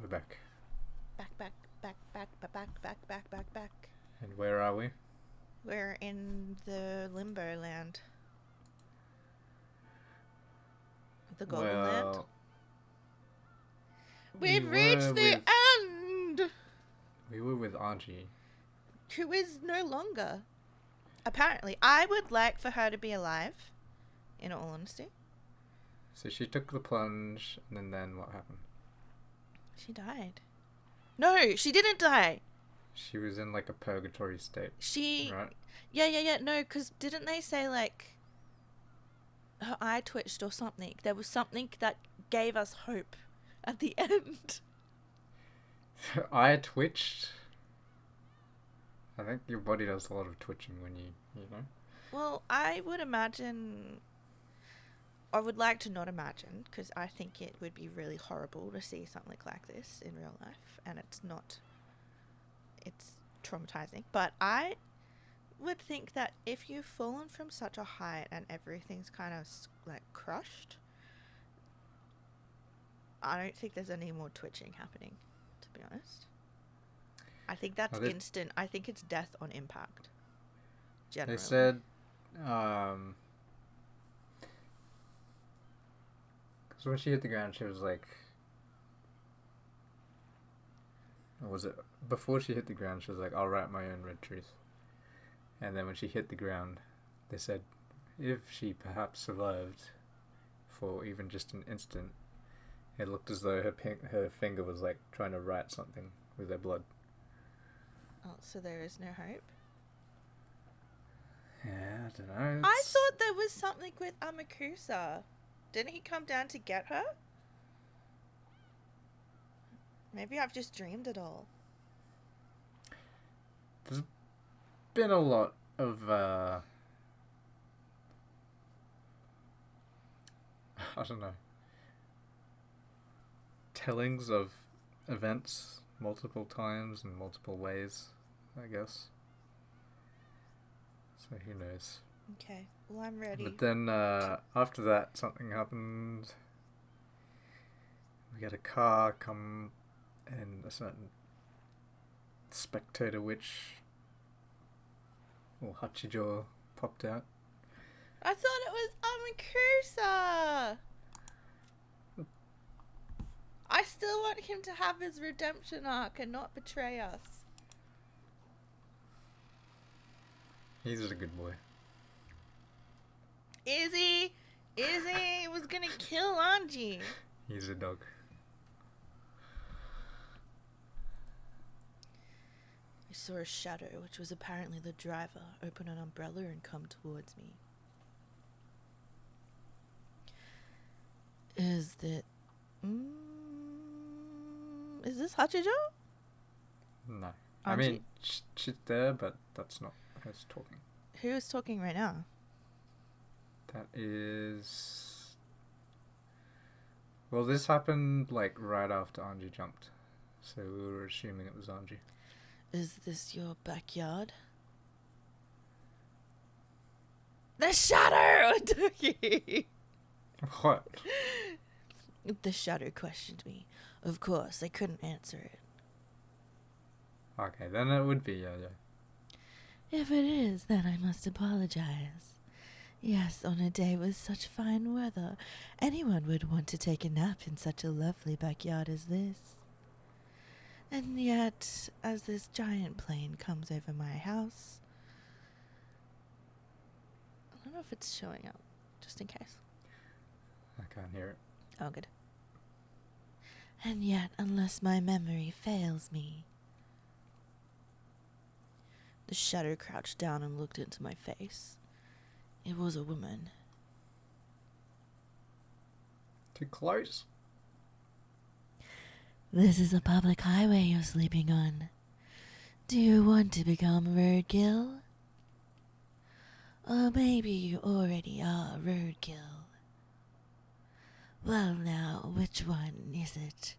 we're back. Back. And where are we? We're in the limbo land. The golden land. We've reached the end! We were with Anji. Who is no longer. Apparently. I would like for her to be alive, in all honesty. So she took the plunge, and then what happened? She died. No, she didn't die. She was in like a purgatory state. Right? Yeah. No, because didn't they say like her eye twitched or something? There was something that gave us hope at the end. Her eye twitched? I think your body does a lot of twitching when you know? Well, I would imagine... I would like to not imagine, because I think it would be really horrible to see something like this in real life, and it's not... It's traumatizing. But I would think that if you've fallen from such a height and everything's kind of like crushed, I don't think there's any more twitching happening, to be honest. I think that's instant. I think it's death on impact. Generally. They said, because when she hit the ground, she was like, or was it before she hit the ground? She was like, "I'll write my own red truth." And then when she hit the ground, they said, if she perhaps survived for even just an instant, it looked as though her finger was like trying to write something with her blood. Oh, so there is no hope? Yeah, I don't know. I thought there was something with Amakusa. Didn't he come down to get her? Maybe I've just dreamed it all. There's been a lot of I don't know, tellings of events multiple times in multiple ways, I guess. So who knows? Okay, well, I'm ready. But then after that, something happened. We got a car come, and a certain spectator witch, or Hachijo, popped out. I thought it was Amakusa! I still want him to have his redemption arc and not betray us. He's a good boy. Is he? He was gonna kill Anji. He's a dog. I saw a shadow, which was apparently the driver, open an umbrella and come towards me. Is that... is this Hachijo? No. Anji? I mean, she's there, but that's not her talking. Who is talking right now? That is... Well, this happened, like, right after Anji jumped. So we were assuming it was Anji. Is this your backyard? The shadow! What? The shadow questioned me. Of course, I couldn't answer it. Okay, then it would be, yeah. If it is, then I must apologize. Yes, on a day with such fine weather, anyone would want to take a nap in such a lovely backyard as this. And yet, as this giant plane comes over my house... I don't know if it's showing up, just in case. I can't hear it. Oh, good. And yet, unless my memory fails me... The shadow crouched down and looked into my face. It was a woman. Too close? This is a public highway you're sleeping on. Do you want to become roadkill? Or maybe you already are roadkill. Well now, which one is it?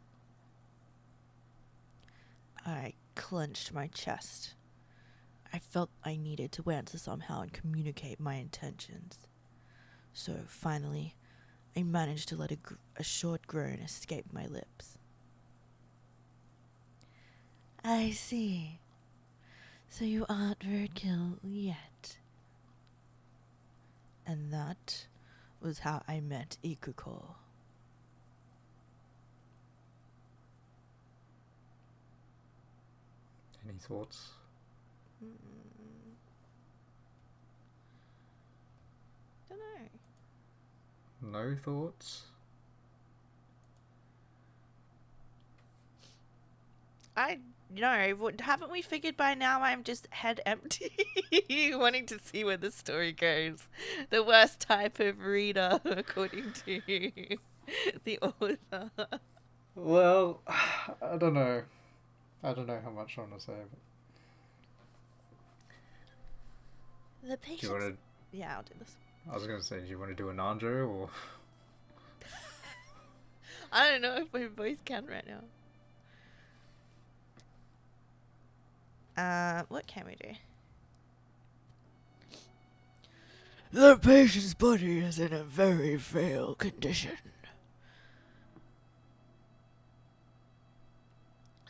I clenched my chest. I felt I needed to answer somehow and communicate my intentions. So finally, I managed to let a short groan escape my lips. I see. So you aren't roadkill yet. And that was how I met Ikuko. Any thoughts? Don't know. No thoughts? Haven't we figured by now I'm just head empty, wanting to see where the story goes? The worst type of reader, according to the author. Well, I don't know. I don't know how much I want to say. But The do you patience. want to? Yeah, I'll do this. I was going to say, do you want to do an Anjo or? I don't know if my voice can right now. What can we do? The patient's body is in a very frail condition.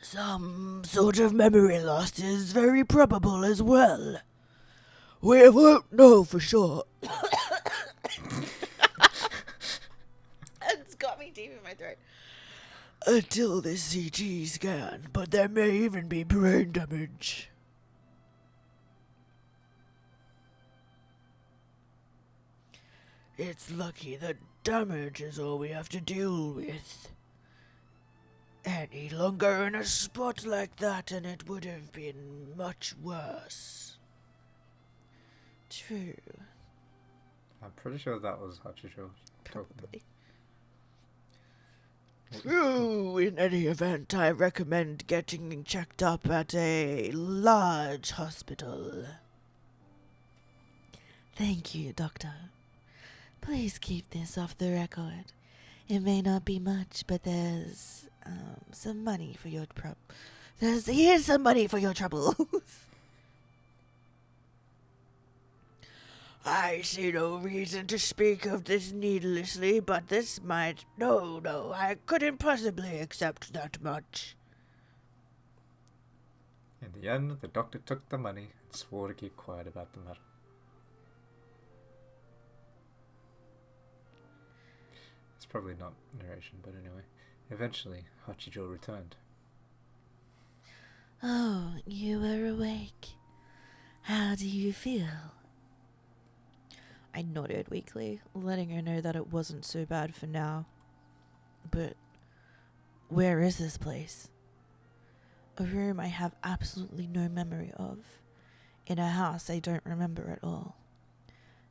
Some sort of memory loss is very probable as well. We won't know for sure. It's got me deep in my throat. Until the CT scan, but there may even be brain damage. It's lucky that damage is all we have to deal with. Any longer in a spot like that and it would have been much worse. True. I'm pretty sure that was Hachijo talking. Probably. True. In any event, I recommend getting checked up at a large hospital. Thank you, Doctor. Please keep this off the record. It may not be much, but there's some money for your here's some money for your troubles. I see no reason to speak of this needlessly, but this might... No, I couldn't possibly accept that much. In the end, the doctor took the money and swore to keep quiet about the matter. It's probably not narration, but anyway. Eventually, Hachijo returned. Oh, you were awake. How do you feel? I nodded weakly, letting her know that it wasn't so bad for now. But where is this place? A room I have absolutely no memory of, in a house I don't remember at all.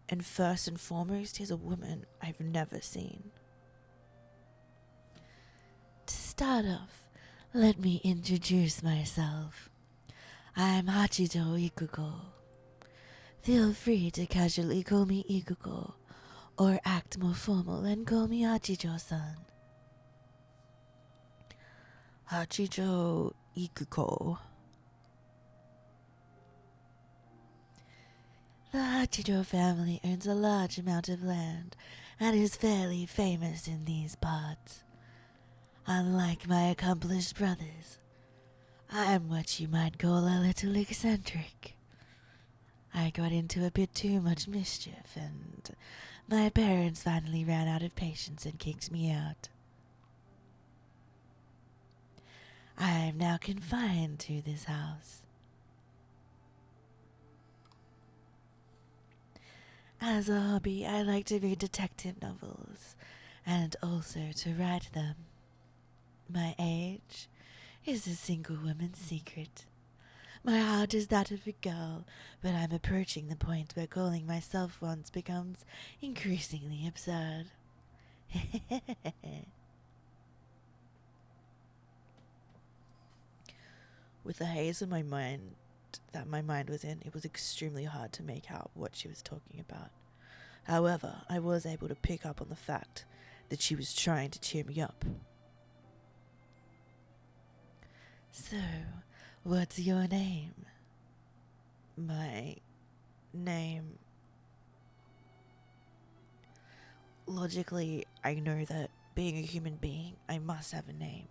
And first and foremost, here's a woman I've never seen. To start off, let me introduce myself. I'm Hachijo Ikuko. Feel free to casually call me Ikuko, or act more formal and call me Hachijo-san. Hachijo Ikuko. The Hachijo family owns a large amount of land and is fairly famous in these parts. Unlike my accomplished brothers, I'm what you might call a little eccentric. I got into a bit too much mischief, and my parents finally ran out of patience and kicked me out. I'm now confined to this house. As a hobby, I like to read detective novels, and also to write them. My age is a single woman's secret. My heart is that of a girl, but I'm approaching the point where calling myself once becomes increasingly absurd. With the haze in my mind that my mind was in, it was extremely hard to make out what she was talking about. However, I was able to pick up on the fact that she was trying to cheer me up. So, what's your name? My name... Logically, I know that being a human being, I must have a name.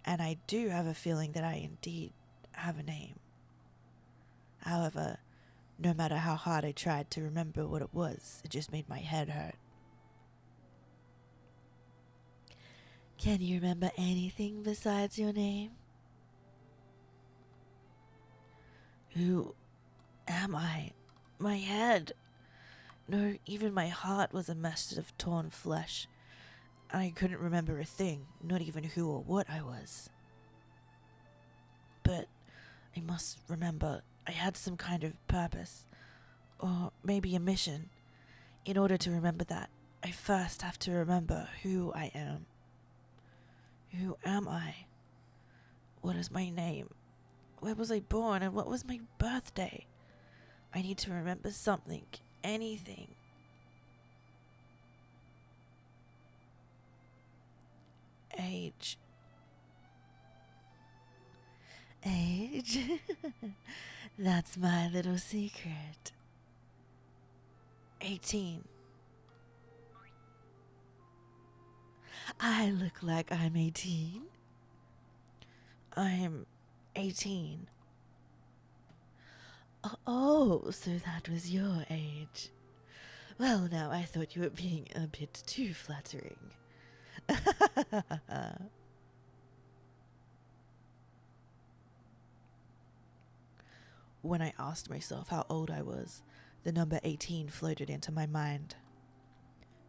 and I do have a feeling that I indeed have a name. However, no matter how hard I tried to remember what it was, it just made my head hurt. Can you remember anything besides your name? Who am I? My head. No, even my heart was a mess of torn flesh. I couldn't remember a thing, not even who or what I was. But I must remember I had some kind of purpose, or maybe a mission. In order to remember that, I first have to remember who I am. Who am I? What is my name? Where was I born, and what was my birthday? I need to remember something, anything. Age. Age? That's my little secret. 18. I look like I'm 18. I'm 18. Oh, so that was your age. Well, now I thought you were being a bit too flattering. When I asked myself how old I was, the number 18 floated into my mind.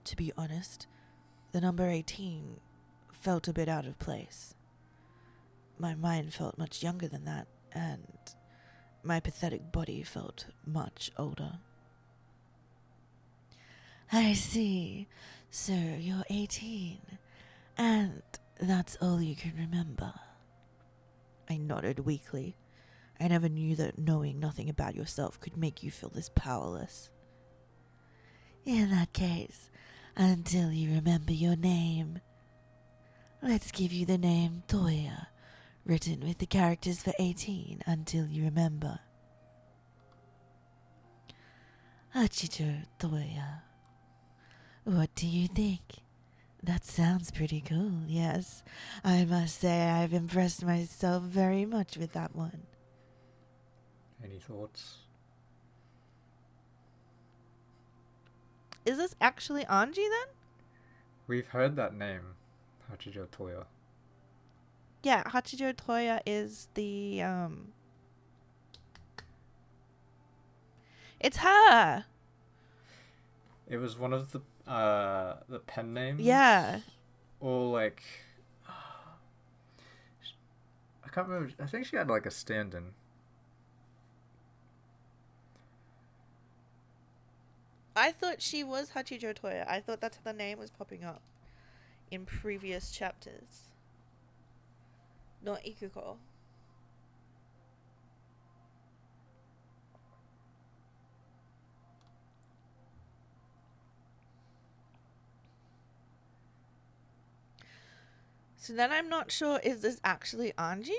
To be honest, the number 18 felt a bit out of place. My mind felt much younger than that, and my pathetic body felt much older. I see. So you're 18, and that's all you can remember. I nodded weakly. I never knew that knowing nothing about yourself could make you feel this powerless. In that case, until you remember your name, let's give you the name Toya, written with the characters for 18 until you remember. Hachijo Toya. What do you think? That sounds pretty cool, yes. I must say I've impressed myself very much with that one. Any thoughts? Is this actually Anji then? We've heard that name, Hachijo Toya. Yeah, Hachijo Toya is the it's her. It was one of the pen names. Yeah. Or like, I can't remember. I think she had like a stand-in. I thought she was Hachijo Toya. I thought that's how the name was popping up in previous chapters. Not Ikuko. So then I'm not sure, is this actually Anji?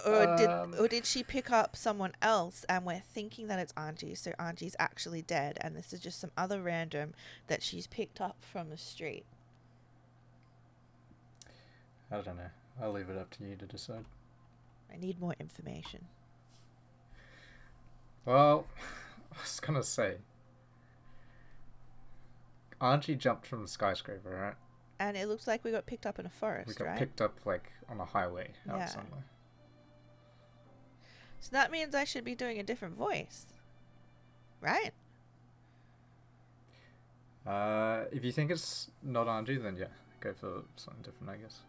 Or did she pick up someone else and we're thinking that it's Anji, so Anji's actually dead and this is just some other random that she's picked up from the street? I don't know. I'll leave it up to you to decide. I need more information. Well, I was gonna say, Anji jumped from the skyscraper, right? And it looks like we got picked up in a forest, We got right? picked up like on a highway out Yeah. somewhere. So that means I should be doing a different voice. Right? If you think it's not Anji, then yeah, go for something different, I guess.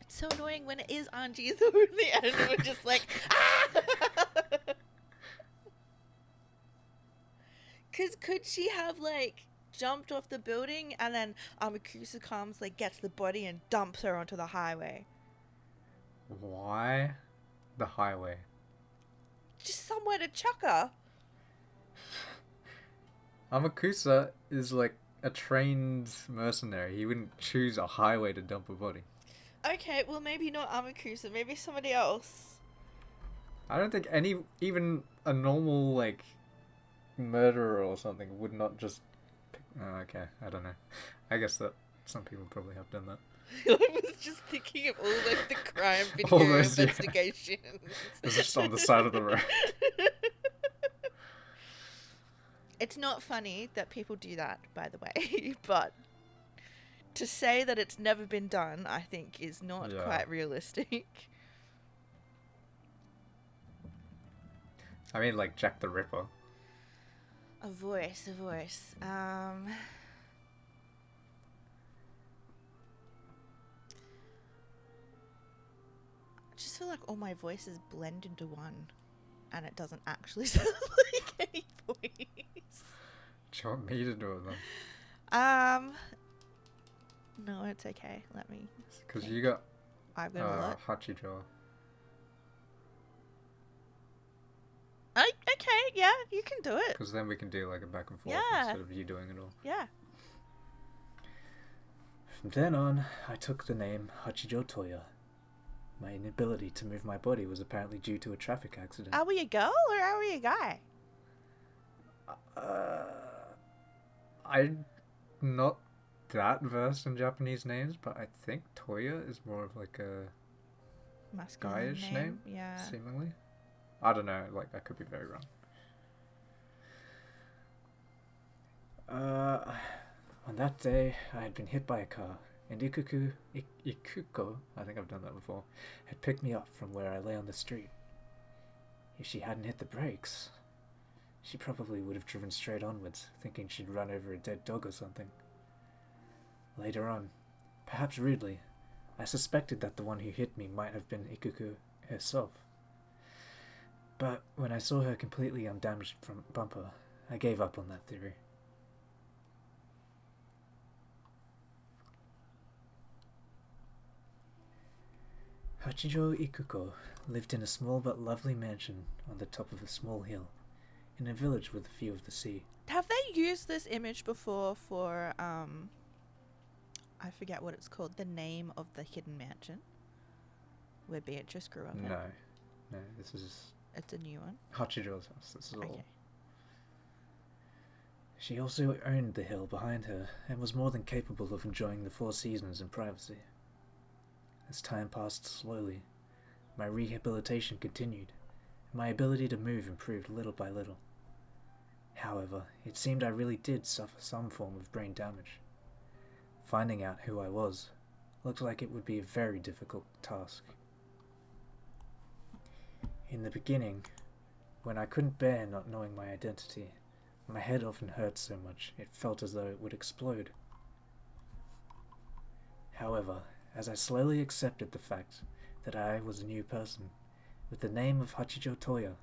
It's so annoying when it is Anji, though, in the end, we're just like, ah! Because could she have, like, jumped off the building and then Amakusa comes, like, gets the body and dumps her onto the highway? Why the highway? Just somewhere to chuck her. Amakusa is like a trained mercenary. He wouldn't choose a highway to dump a body. Okay, well, maybe not Amakusa, maybe somebody else. I don't think even a normal, like, murderer or something would not just pick... Oh, okay, I don't know. I guess that Some people probably have done that. I was just thinking of all like the crime All video those, yeah. investigations. It's just on the side of the road. It's not funny that people do that, by the way, but to say that it's never been done, I think, is not Yeah. quite realistic. I mean, like Jack the Ripper. A voice. I just feel like all my voices blend into one, and it doesn't actually sound like any voice. Do you want me to do it then? No, it's okay. Let me. Because you got I've got a lot. Hachijo. Okay, yeah, you can do it. Because then we can do like a back and forth Yeah. instead of you doing it all. Yeah. From then on, I took the name Hachijo Toya. My inability to move my body was apparently due to a traffic accident. Are we a girl or are we a guy? I'm not that versed in Japanese names, but I think Toya is more of like a Masculine guyish name, Yeah. seemingly. I don't know, like I could be very wrong. On that day, I had been hit by a car, and Ikuko, I think I've done that before, had picked me up from where I lay on the street. If she hadn't hit the brakes, she probably would have driven straight onwards, thinking she'd run over a dead dog or something. Later on, perhaps rudely, I suspected that the one who hit me might have been Ikuko herself. But when I saw her completely undamaged from bumper, I gave up on that theory. Hachijo Ikuko lived in a small but lovely mansion on the top of a small hill, in a village with a view of the sea. Have they used this image before for, I forget what it's called, the name of the hidden mansion? Where Beatrice grew up in? No, this is It's a new one? Hachijo's house, this is all. Okay. She also owned the hill behind her, and was more than capable of enjoying the 4 seasons in privacy. As time passed slowly, my rehabilitation continued, and my ability to move improved little by little. However, it seemed I really did suffer some form of brain damage. Finding out who I was looked like it would be a very difficult task. In the beginning, when I couldn't bear not knowing my identity, my head often hurt so much it felt as though it would explode. However, as I slowly accepted the fact that I was a new person, with the name of Hachijo Toya,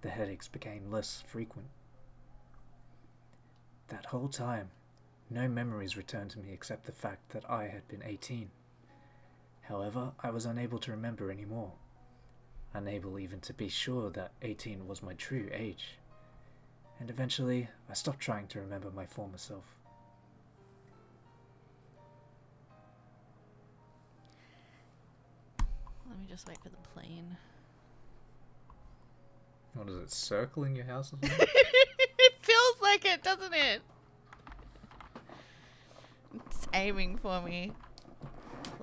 the headaches became less frequent. That whole time, no memories returned to me except the fact that I had been 18. However, I was unable to remember any more, unable even to be sure that 18 was my true age. And eventually, I stopped trying to remember my former self. Let me just wait for the plane. What is it, circling your house or something? It feels like it, doesn't it? It's aiming for me.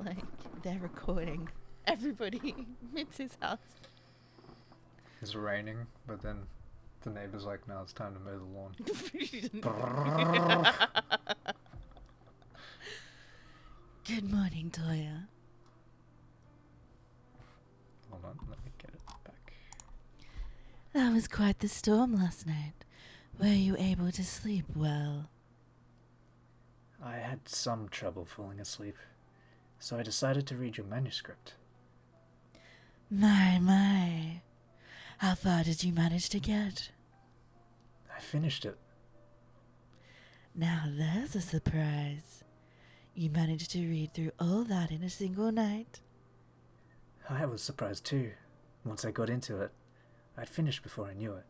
Like, they're recording. Everybody. It's his house. It's raining, but then the neighbor's like, no, it's time to mow the lawn. Good morning, Toya. Hold on, let me get it back. That was quite the storm last night. Were you able to sleep well? I had some trouble falling asleep, so I decided to read your manuscript. My. How far did you manage to get? I finished it. Now there's a surprise. You managed to read through all that in a single night. I was surprised too. Once I got into it, I'd finished before I knew it.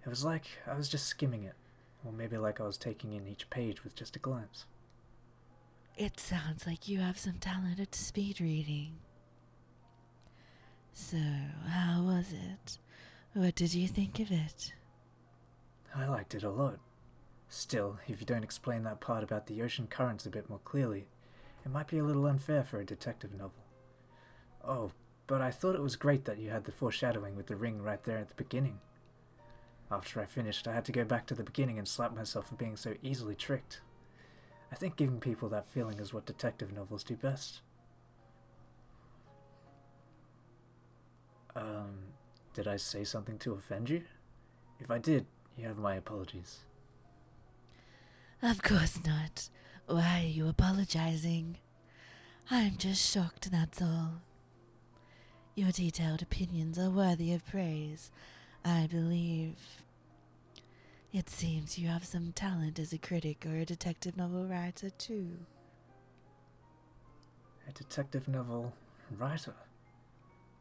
It was like I was just skimming it, or maybe like I was taking in each page with just a glance. It sounds like you have some talent at speed reading. So, how was it? What did you think of it? I liked it a lot. Still, if you don't explain that part about the ocean currents a bit more clearly, it might be a little unfair for a detective novel. Oh, but I thought it was great that you had the foreshadowing with the ring right there at the beginning. After I finished, I had to go back to the beginning and slap myself for being so easily tricked. I think giving people that feeling is what detective novels do best. Did I say something to offend you? If I did, you have my apologies. Of course not. Why are you apologizing? I'm just shocked, that's all. Your detailed opinions are worthy of praise, I believe. It seems you have some talent as a critic or a detective novel writer, too. A detective novel writer?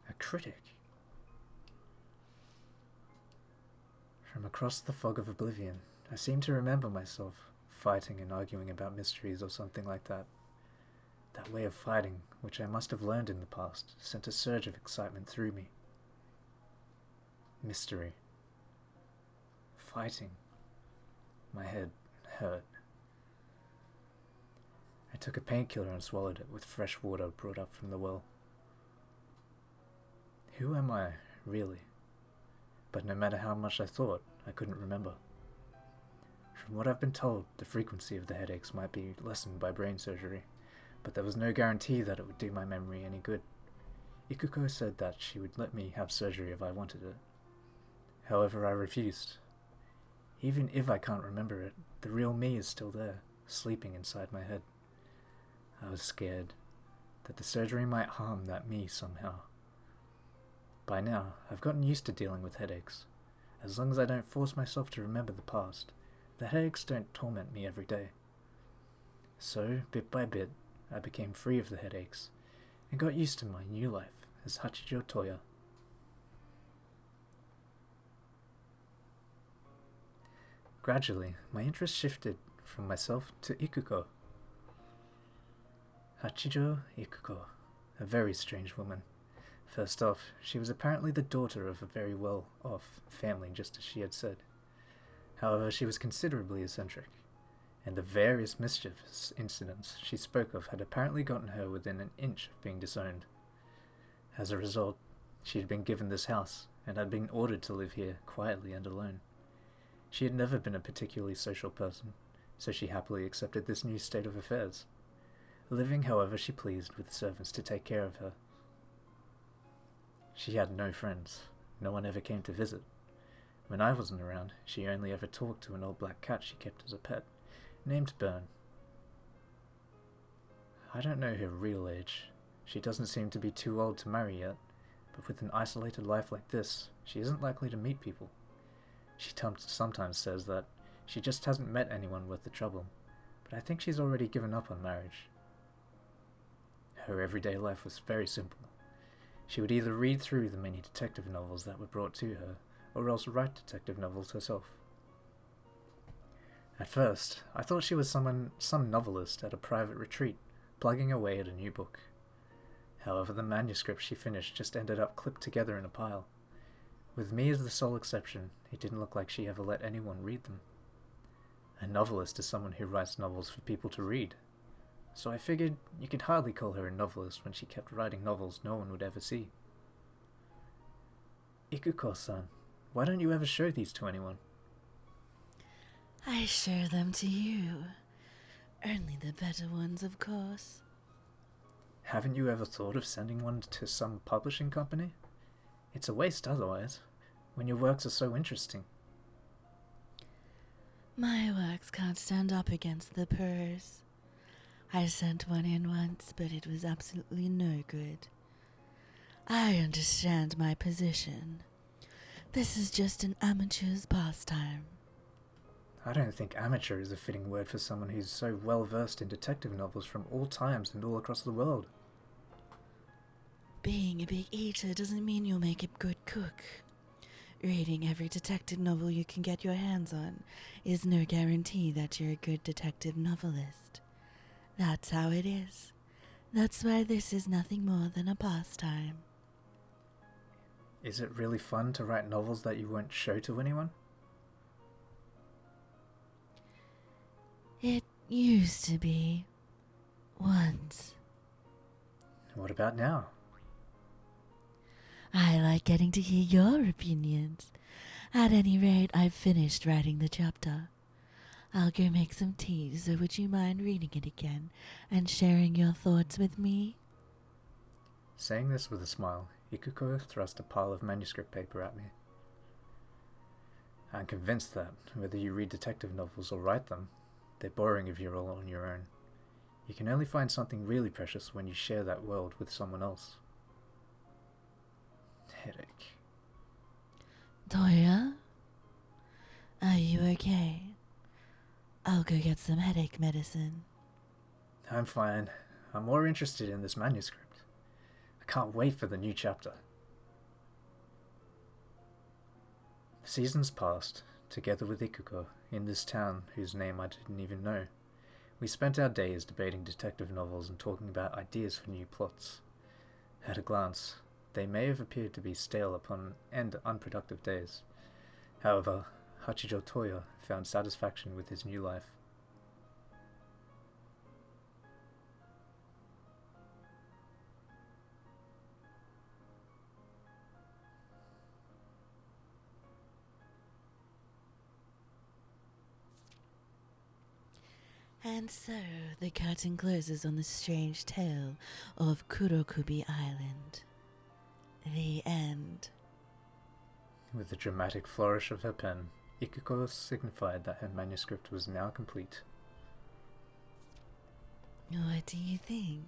A critic? From across the fog of oblivion, I seem to remember myself fighting and arguing about mysteries or something like that. That way of fighting, which I must have learned in the past, sent a surge of excitement through me. Mystery. Fighting. My head hurt. I took a painkiller and swallowed it with fresh water brought up from the well. Who am I, really? But no matter how much I thought, I couldn't remember. From what I've been told, the frequency of the headaches might be lessened by brain surgery, but there was no guarantee that it would do my memory any good. Ikuko said that she would let me have surgery if I wanted it. However, I refused. Even if I can't remember it, the real me is still there, sleeping inside my head. I was scared that the surgery might harm that me somehow. By now, I've gotten used to dealing with headaches. As long as I don't force myself to remember the past, the headaches don't torment me every day. So, bit by bit, I became free of the headaches, and got used to my new life as Hachijo Toya. Gradually, my interest shifted from myself to Ikuko. Hachijo Ikuko, a very strange woman. First off, she was apparently the daughter of a very well-off family, just as she had said. However, she was considerably eccentric, and the various mischievous incidents she spoke of had apparently gotten her within an inch of being disowned. As a result, she had been given this house, and had been ordered to live here quietly and alone. She had never been a particularly social person, so she happily accepted this new state of affairs, living however she pleased with servants to take care of her. She had no friends. No one ever came to visit. When I wasn't around, she only ever talked to an old black cat she kept as a pet, named Bern. I don't know her real age. She doesn't seem to be too old to marry yet, but with an isolated life like this, she isn't likely to meet people. She sometimes says that she just hasn't met anyone worth the trouble, but I think she's already given up on marriage. Her everyday life was very simple. She would either read through the many detective novels that were brought to her, or else write detective novels herself. At first, I thought she was some novelist at a private retreat, plugging away at a new book. However, the manuscripts she finished just ended up clipped together in a pile. With me as the sole exception, it didn't look like she ever let anyone read them. A novelist is someone who writes novels for people to read. So I figured you could hardly call her a novelist when she kept writing novels no one would ever see. Ikuko-san, why don't you ever show these to anyone? I show them to you. Only the better ones, of course. Haven't you ever thought of sending one to some publishing company? It's a waste otherwise, when your works are so interesting. My works can't stand up against the purrs. I sent one in once, but it was absolutely no good. I understand my position. This is just an amateur's pastime. I don't think amateur is a fitting word for someone who's so well versed in detective novels from all times and all across the world. Being a big eater doesn't mean you'll make a good cook. Reading every detective novel you can get your hands on is no guarantee that you're a good detective novelist. That's how it is. That's why this is nothing more than a pastime. Is it really fun to write novels that you won't show to anyone? Used to be. Once. What about now? I like getting to hear your opinions. At any rate, I've finished writing the chapter. I'll go make some tea, so would you mind reading it again and sharing your thoughts with me? Saying this with a smile, Ikuko thrust a pile of manuscript paper at me. I'm convinced that, whether you read detective novels or write them, they're boring if you're all on your own. You can only find something really precious when you share that world with someone else. Headache. Toya? Are you okay? I'll go get some headache medicine. I'm fine. I'm more interested in this manuscript. I can't wait for the new chapter. Seasons passed, together with Ikuko, in this town whose name I didn't even know. We spent our days debating detective novels and talking about ideas for new plots. At a glance, they may have appeared to be stale and unproductive days. However, Hachijo Toya found satisfaction with his new life. And so the curtain closes on the strange tale of Kurokubi Island. The end. With a dramatic flourish of her pen, Ikuko signified that her manuscript was now complete. What do you think?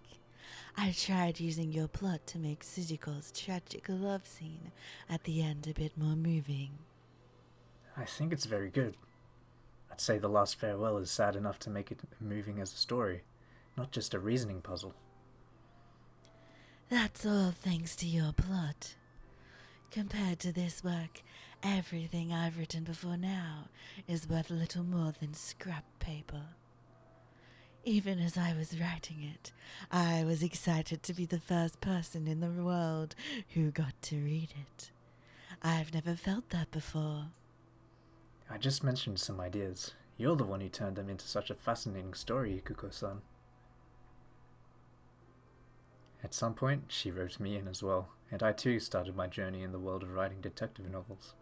I tried using your plot to make Sujiko's tragic love scene at the end a bit more moving. I think it's very good. I'd say the last farewell is sad enough to make it moving as a story, not just a reasoning puzzle. That's all thanks to your plot. Compared to this work, everything I've written before now is worth little more than scrap paper. Even as I was writing it, I was excited to be the first person in the world who got to read it. I've never felt that before. I just mentioned some ideas. You're the one who turned them into such a fascinating story, Ikuko-san. At some point, she wrote me in as well, and I too started my journey in the world of writing detective novels.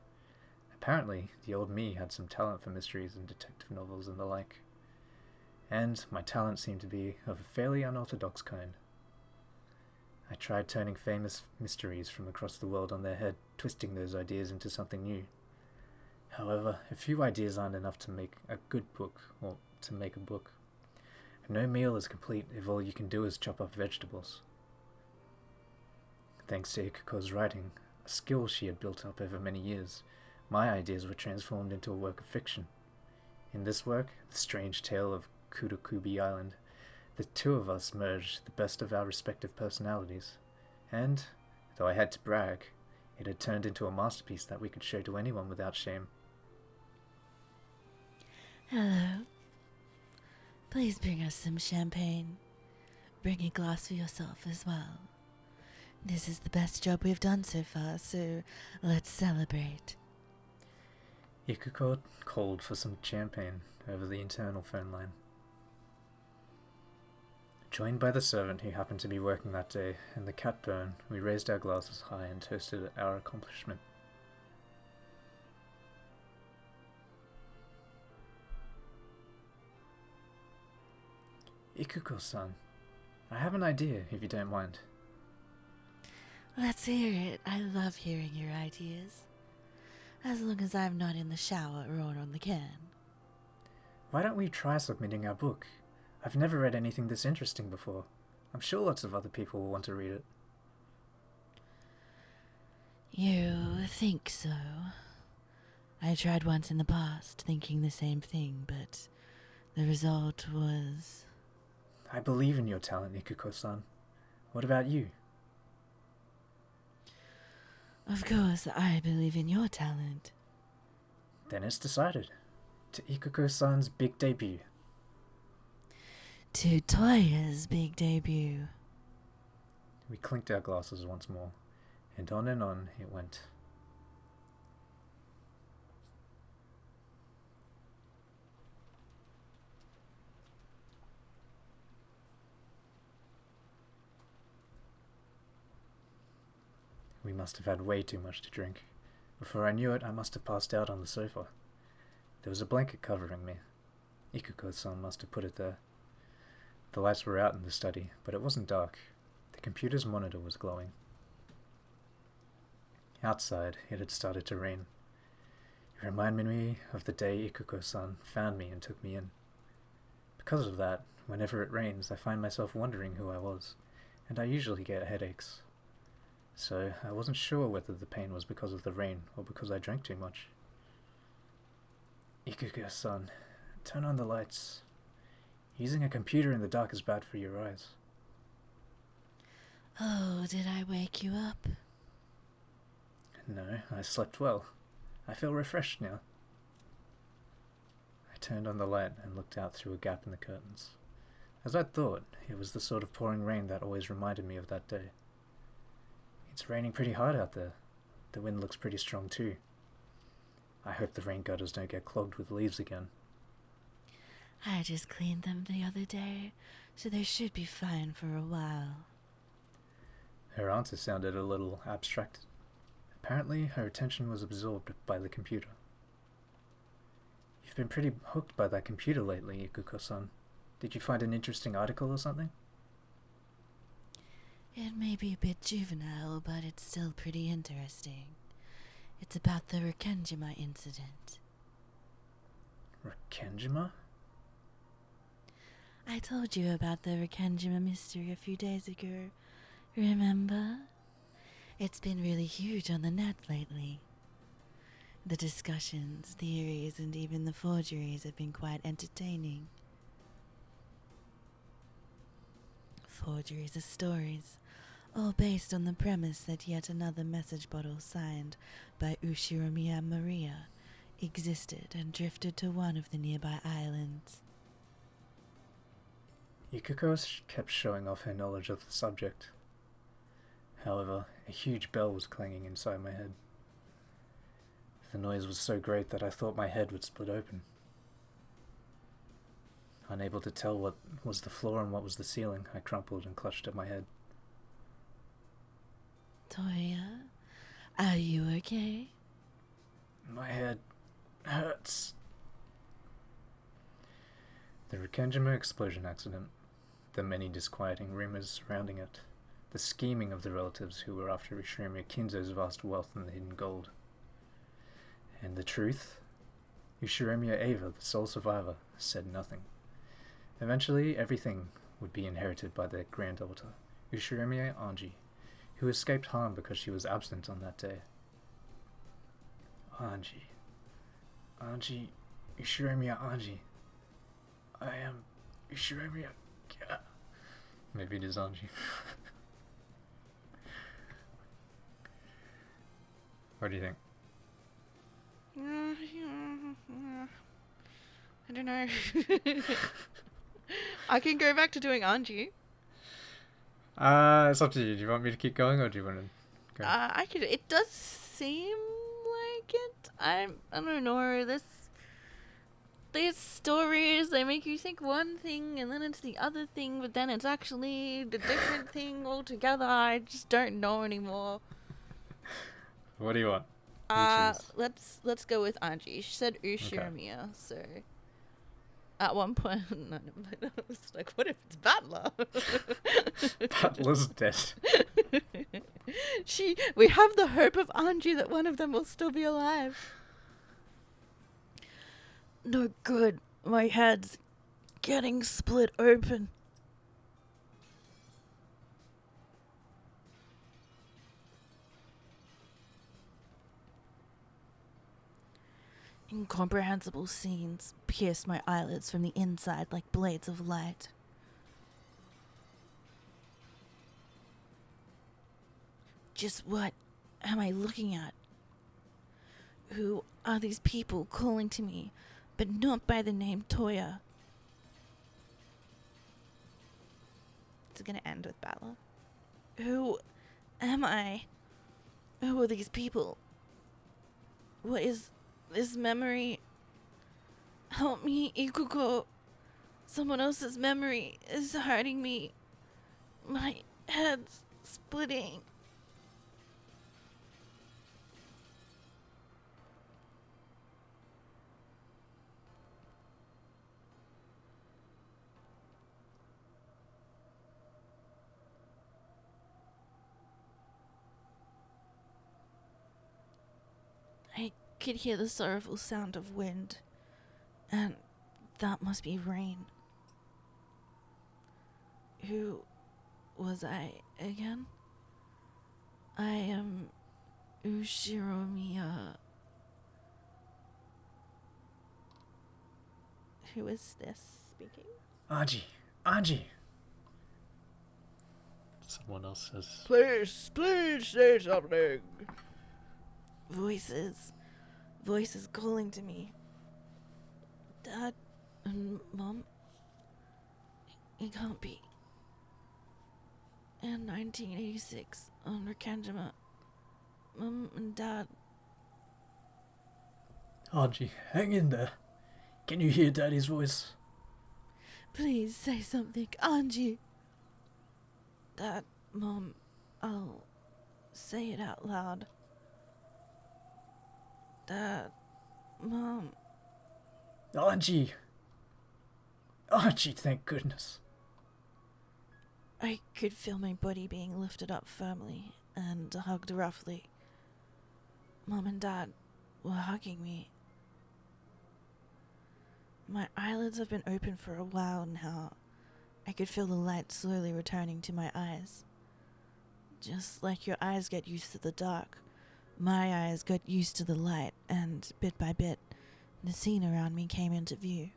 Apparently, the old me had some talent for mysteries and detective novels and the like. And my talent seemed to be of a fairly unorthodox kind. I tried turning famous mysteries from across the world on their head, twisting those ideas into something new. However, a few ideas aren't enough to make a good book, or to make a book. No meal is complete if all you can do is chop up vegetables. Thanks to Ikuko's writing, a skill she had built up over many years, my ideas were transformed into a work of fiction. In this work, The Strange Tale of Kurokubi Island, the two of us merged the best of our respective personalities, and, though I had to brag, it had turned into a masterpiece that we could show to anyone without shame. Hello. Please bring us some champagne. Bring a glass for yourself as well. This is the best job we've done so far, so let's celebrate. Ikuko called for some champagne over the internal phone line. Joined by the servant who happened to be working that day and the cat Byrne, we raised our glasses high and toasted our accomplishment. Ikuko-san, I have an idea, if you don't mind. Let's hear it. I love hearing your ideas. As long as I'm not in the shower or on the can. Why don't we try submitting our book? I've never read anything this interesting before. I'm sure lots of other people will want to read it. You think so? I tried once in the past, thinking the same thing, but the result was... I believe in your talent, Ikuko-san. What about you? Of course, I believe in your talent. Then it's decided. To Ikuko-san's big debut. To Toya's big debut. We clinked our glasses once more, and on it went. must have had way too much to drink. Before I knew it, I must have passed out on the sofa. There was a blanket covering me. Ikuko-san must have put it there. The lights were out in the study, but it wasn't dark. The computer's monitor was glowing. Outside, it had started to rain. It reminded me of the day Ikuko-san found me and took me in. Because of that, whenever it rains, I find myself wondering who I was, and I usually get headaches. So I wasn't sure whether the pain was because of the rain or because I drank too much. Ikuko-san, turn on the lights. Using a computer in the dark is bad for your eyes. Oh, did I wake you up? No, I slept well. I feel refreshed now. I turned on the light and looked out through a gap in the curtains. As I'd thought, it was the sort of pouring rain that always reminded me of that day. It's raining pretty hard out there. The wind looks pretty strong too. I hope the rain gutters don't get clogged with leaves again. I just cleaned them the other day, so they should be fine for a while. Her answer sounded a little abstracted. Apparently, her attention was absorbed by the computer. You've been pretty hooked by that computer lately, Ikuko-san. Did you find an interesting article or something? It may be a bit juvenile, but it's still pretty interesting. It's about the Rikenjima incident. Rikenjima? I told you about the Rikenjima mystery a few days ago. Remember? It's been really huge on the net lately. The discussions, theories, and even the forgeries have been quite entertaining. Forgeries are stories, all based on the premise that yet another message bottle signed by Ushiromiya Maria existed and drifted to one of the nearby islands. Ikuko kept showing off her knowledge of the subject. However, a huge bell was clanging inside my head. The noise was so great that I thought my head would split open. Unable to tell what was the floor and what was the ceiling, I crumpled and clutched at my head. Toya, are you okay? My head hurts. The Rikenjima explosion accident, the many disquieting rumors surrounding it, the scheming of the relatives who were after Ushirimiya Kinzo's vast wealth and the hidden gold. And the truth? Ushirimiya Eva, the sole survivor, said nothing. Eventually, everything would be inherited by their granddaughter, Ushirimiya Anji, who escaped harm because she was absent on that day. Anji. Ushirimiya Anji. I am Ushirimiya. Maybe it is Anji. What do you think? I don't know. I can go back to doing Anji. It's up to you. Do you want me to keep going or do you want to go? I could. It does seem like it. I don't know. These stories, they make you think one thing and then it's the other thing, but then it's actually the different thing altogether. I just don't know anymore. What do you want? Let's go with Anji. She said Ushirimiya, so at one point I was like, what if it's Battler? Battler's dead. We have the hope of Anji that one of them will still be alive. No good. My head's getting split open. Incomprehensible scenes pierced my eyelids from the inside like blades of light. Just what am I looking at? Who are these people calling to me, but not by the name Toya? It's gonna end with Bella. Who am I? Who are these people? What is this memory? Help me, Ikuko. Someone else's memory is hurting me. My head's splitting. could hear the sorrowful sound of wind, and that must be rain. Who was I again? I am Ushiromiya. Who is this speaking? Anji. Someone else says, Please say something. Voices calling to me. Dad and Mom. It can't be. In 1986, on Rakanjima, Mom and Dad. Anji, hang in there. Can you hear Daddy's voice? Please say something, Anji. Dad, Mom, I'll say it out loud. Dad, Mom. Anji, thank goodness. I could feel my body being lifted up firmly and hugged roughly. Mom and Dad were hugging me. My eyelids have been open for a while now. I could feel the light slowly returning to my eyes. Just like your eyes get used to the dark, my eyes got used to the light, and bit by bit, the scene around me came into view.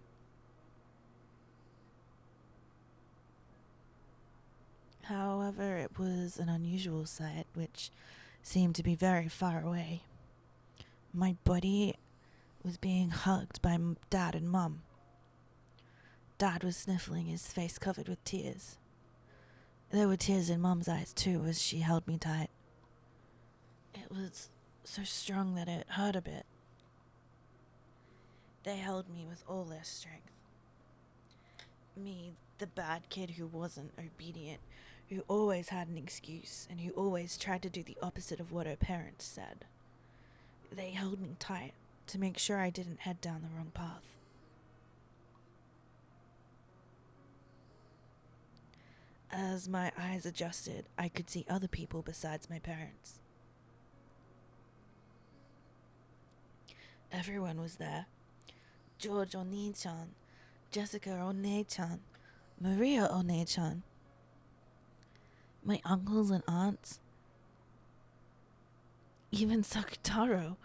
However, it was an unusual sight which seemed to be very far away. My body was being hugged by Dad and Mum. Dad was sniffling, his face covered with tears. There were tears in Mum's eyes too as she held me tight. It was so strong that it hurt a bit. They held me with all their strength. Me, the bad kid who wasn't obedient, who always had an excuse, and who always tried to do the opposite of what her parents said. They held me tight to make sure I didn't head down the wrong path. As my eyes adjusted, I could see other people besides my parents. Everyone was there. George Oni-chan, Jessica Oni-chan, Maria Oni-chan, my uncles and aunts, even Sakutaro.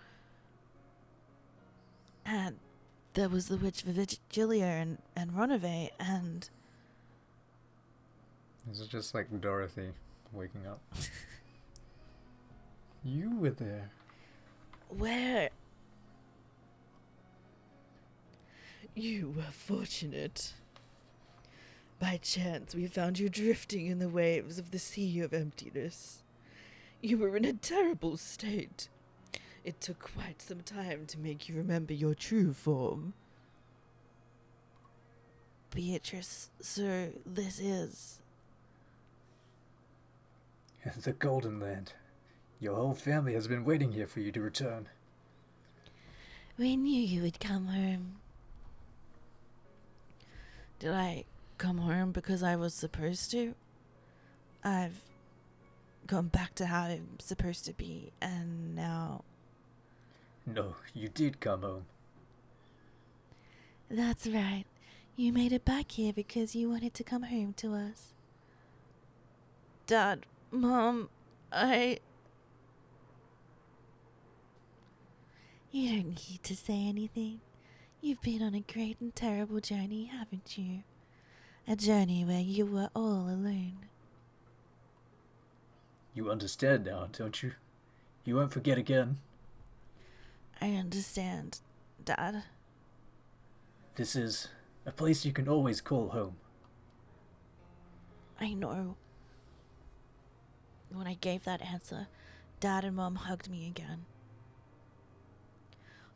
And there was the witch Virgilia and Ronove, and... This is just like Dorothy waking up. You were there. Where? You were fortunate. By chance, we found you drifting in the waves of the sea of emptiness. You were in a terrible state. It took quite some time to make you remember your true form. Beatrice, so this is... The Golden Land. Your whole family has been waiting here for you to return. We knew you would come home. Did I come home because I was supposed to? I've gone back to how I'm supposed to be, and now... No, you did come home. That's right. You made it back here because you wanted to come home to us. Dad, Mom, You don't need to say anything. You've been on a great and terrible journey, haven't you? A journey where you were all alone. You understand now, don't you? You won't forget again. I understand, Dad. This is a place you can always call home. I know. When I gave that answer, Dad and Mom hugged me again.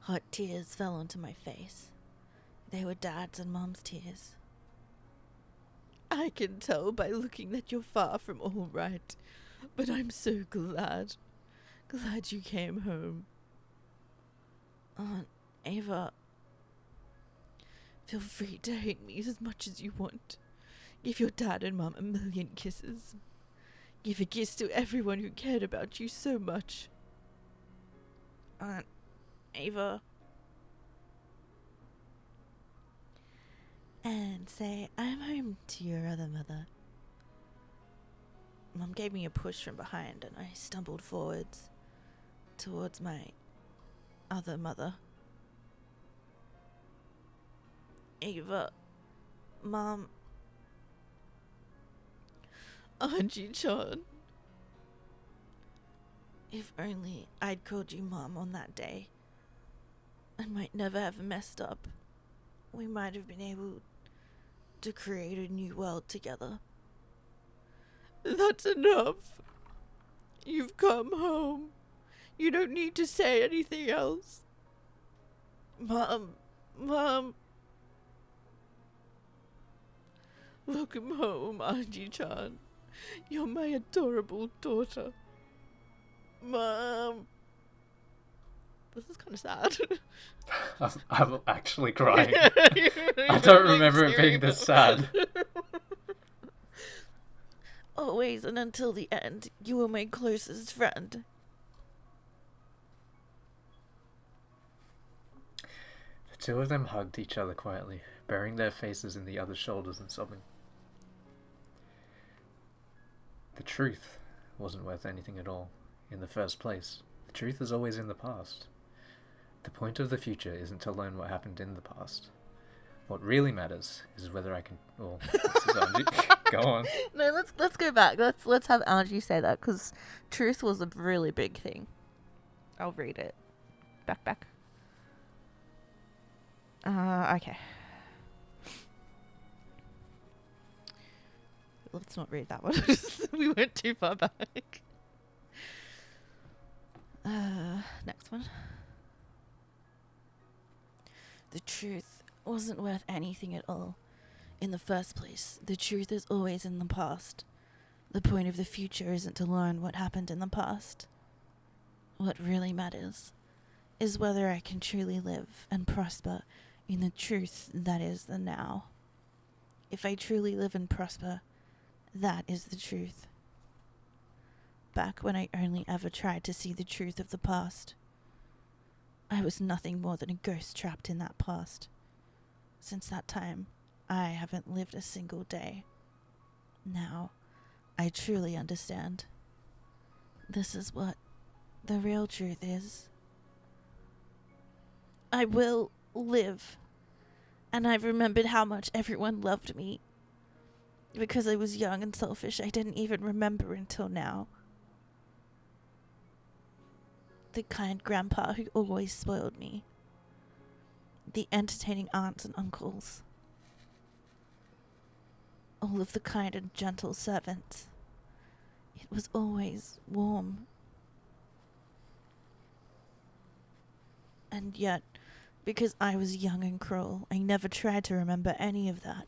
Hot tears fell onto my face. They were Dad's and Mom's tears. I can tell by looking that you're far from all right, but I'm so glad. Glad you came home. Aunt Ava, Feel free to hate me as much as you want. Give your dad and Mom a million kisses. Give a kiss to everyone who cared about you so much. Aunt Ava. And say, I'm home to your other mother. Mum gave me a push from behind and I stumbled forwards towards my other mother. Ava. Mum. Anji-chan. If only I'd called you Mum on that day, I might never have messed up. We might have been able to create a new world together. That's enough. You've come home. You don't need to say anything else. Mum. Welcome home, Anji-chan. You're my adorable daughter. Mum. This is kind of sad. I'm actually crying. I don't remember it being this sad. Always and until the end, you were my closest friend. The two of them hugged each other quietly, burying their faces in the other's shoulders and sobbing. The truth wasn't worth anything at all, in the first place. The truth is always in the past. The point of the future isn't to learn what happened in the past. What really matters is whether I can... Well, this is Anji. Go on. No, let's go back. Let's have Anji say that, because truth was a really big thing. I'll read it. Back. Okay. Let's not read that one. We went too far back. Next one. The truth wasn't worth anything at all. In the first place, the truth is always in the past. The point of the future isn't to learn what happened in the past. What really matters is whether I can truly live and prosper in the truth that is the now. If I truly live and prosper, that is the truth. Back when I only ever tried to see the truth of the past, I was nothing more than a ghost trapped in that past. Since that time, I haven't lived a single day. Now, I truly understand. This is what the real truth is. I will live. And I've remembered how much everyone loved me. Because I was young and selfish, I didn't even remember until now. The kind grandpa who always spoiled me. The entertaining aunts and uncles. All of the kind and gentle servants. It was always warm. And yet, because I was young and cruel, I never tried to remember any of that.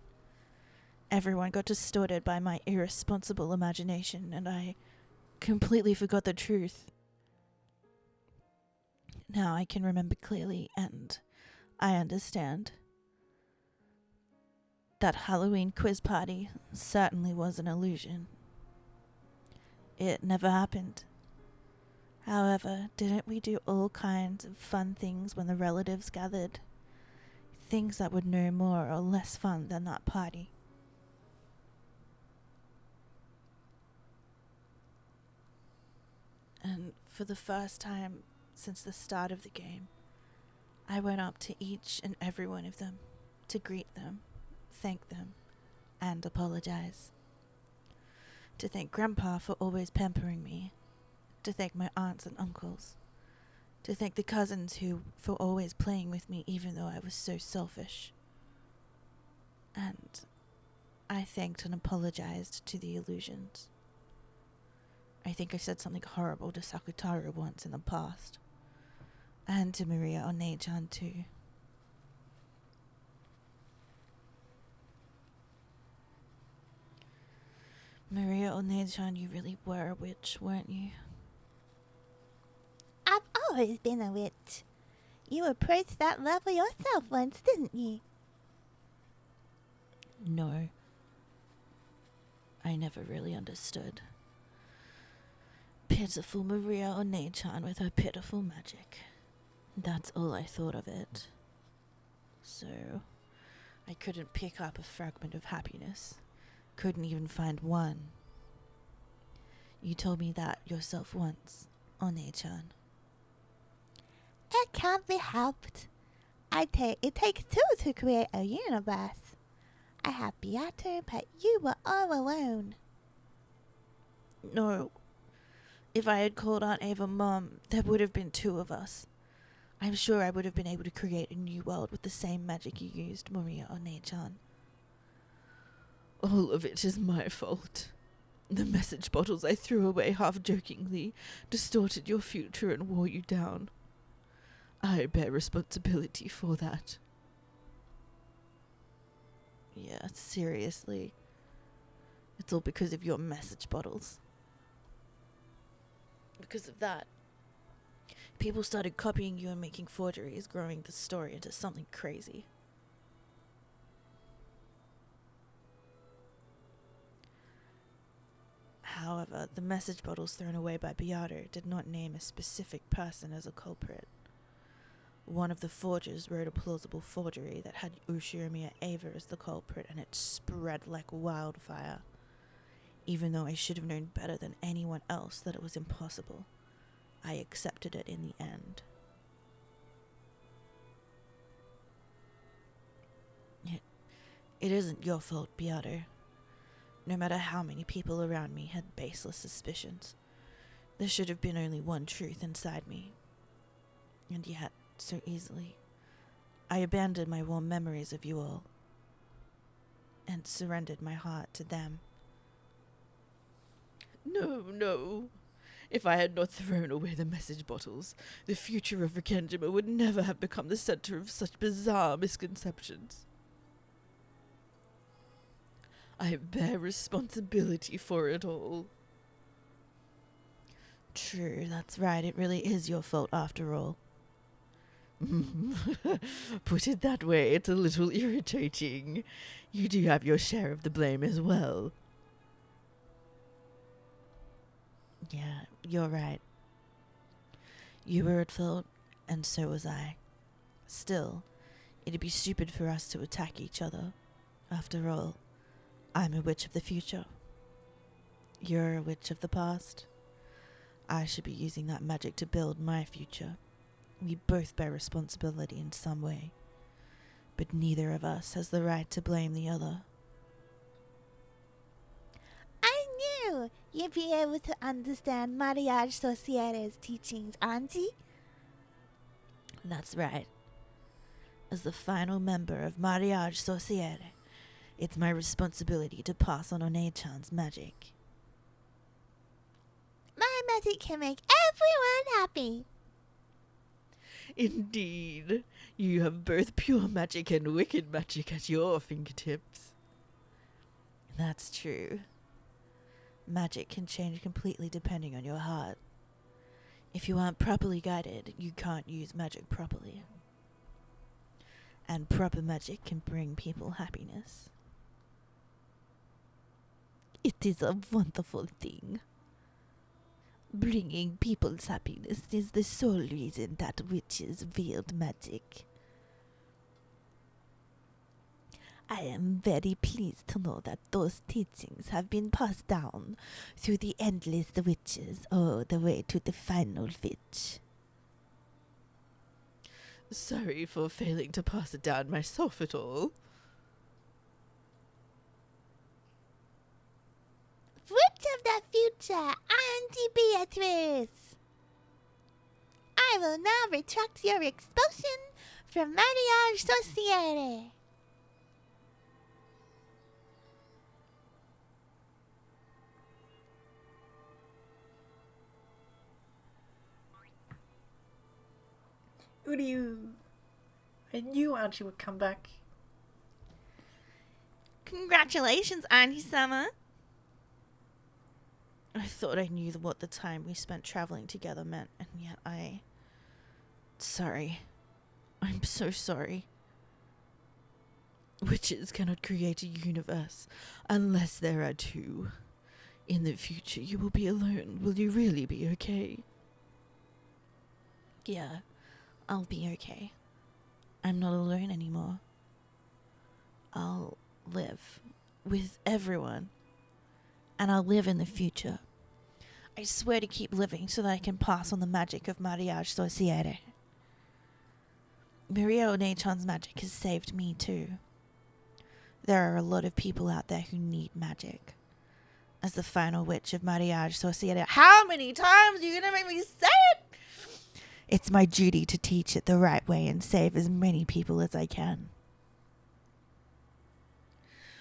Everyone got distorted by my irresponsible imagination, and I completely forgot the truth. Now I can remember clearly, and I understand. That Halloween quiz party certainly was an illusion. It never happened. However, didn't we do all kinds of fun things when the relatives gathered? Things that were no more or less fun than that party. And for the first time since the start of the game, I went up to each and every one of them to greet them, thank them, and apologize. To thank Grandpa for always pampering me. To thank my aunts and uncles. To thank the cousins who for always playing with me even though I was so selfish. And I thanked and apologized to the illusions. I think I said something horrible to Sakutaro once in the past. And to Maria Onei-chan too. Maria Onei-chan, you really were a witch, weren't you? I've always been a witch. You approached that level yourself once, didn't you? No. I never really understood. Pitiful Maria Onei-chan with her pitiful magic. That's all I thought of it. So, I couldn't pick up a fragment of happiness. Couldn't even find one. You told me that yourself once, One-chan. It can't be helped. It takes two to create a universe. I have Beato, but you were all alone. No. If I had called Aunt Ava Mom, there would have been two of us. I'm sure I would have been able to create a new world with the same magic you used, Maria One-chan. All of it is my fault. The message bottles I threw away half-jokingly distorted your future and wore you down. I bear responsibility for that. Yeah, seriously. It's all because of your message bottles. Because of that, people started copying you and making forgeries, growing the story into something crazy. However, the message bottles thrown away by Beato did not name a specific person as a culprit. One of the forgers wrote a plausible forgery that had Ushirimiya Ava as the culprit, and it spread like wildfire. Even though I should have known better than anyone else that it was impossible, I accepted it in the end. It isn't your fault, Beato. No matter how many people around me had baseless suspicions, there should have been only one truth inside me. And yet, so easily, I abandoned my warm memories of you all and surrendered my heart to them. No. If I had not thrown away the message bottles, the future of Rikenjima would never have become the center of such bizarre misconceptions. I bear responsibility for it all. True, that's right. It really is your fault after all. Put it that way, it's a little irritating. You do have your share of the blame as well. Yeah, you're right. You were at fault, and so was I. Still, it'd be stupid for us to attack each other. After all, I'm a witch of the future. You're a witch of the past. I should be using that magic to build my future. We both bear responsibility in some way, but neither of us has the right to blame the other. I knew you'd be able to understand Mariage Societe's teachings, Auntie. That's right. As the final member of Mariage Societe, it's my responsibility to pass on One-chan's magic. My magic can make everyone happy. Indeed, you have both pure magic and wicked magic at your fingertips. That's true. Magic can change completely depending on your heart. If you aren't properly guided, you can't use magic properly. And proper magic can bring people happiness. It is a wonderful thing. Bringing people's happiness is the sole reason that witches wield magic. I am very pleased to know that those teachings have been passed down through the endless witches all the way to the final witch. Sorry for failing to pass it down myself at all. Witch of the future, Auntie Beatrice! I will now retract your expulsion from Mariage Societe. Uryu! I knew Auntie would come back. Congratulations, Auntie-sama. I thought I knew what the time we spent traveling together meant, and yet Sorry. I'm so sorry. Witches cannot create a universe unless there are two. In the future, you will be alone. Will you really be okay? Yeah, I'll be okay. I'm not alone anymore. I'll live with everyone. And I'll live in the future. I swear to keep living so that I can pass on the magic of Mariage Sorciere. Maria Onechan's magic has saved me too. There are a lot of people out there who need magic. As the final witch of Mariage Sorciere, how many times are you going to make me say it? It's my duty to teach it the right way and save as many people as I can.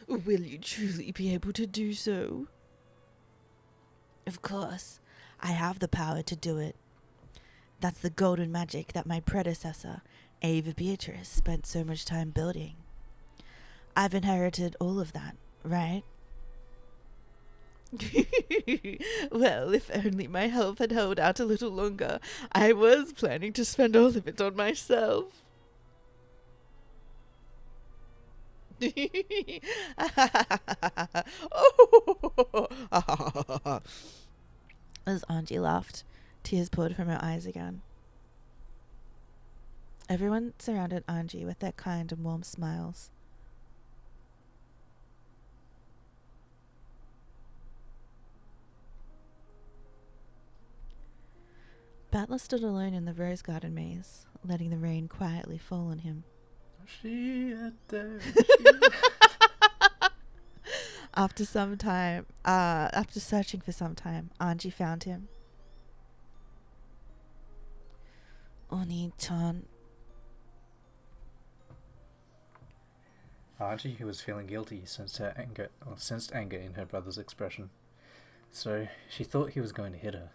Will you truly be able to do so? Of course, I have the power to do it. That's the golden magic that my predecessor, Ava Beatrice, spent so much time building. I've inherited all of that, right? Well, if only my health had held out a little longer. I was planning to spend all of it on myself. As Angie laughed, tears poured from her eyes again. Everyone surrounded Angie with their kind and warm smiles. Battler stood alone in the rose garden maze, letting the rain quietly fall on him. After searching for some time, Angie found him. Oni-chan. Archie, who was feeling guilty, sensed anger in her brother's expression, so she thought he was going to hit her.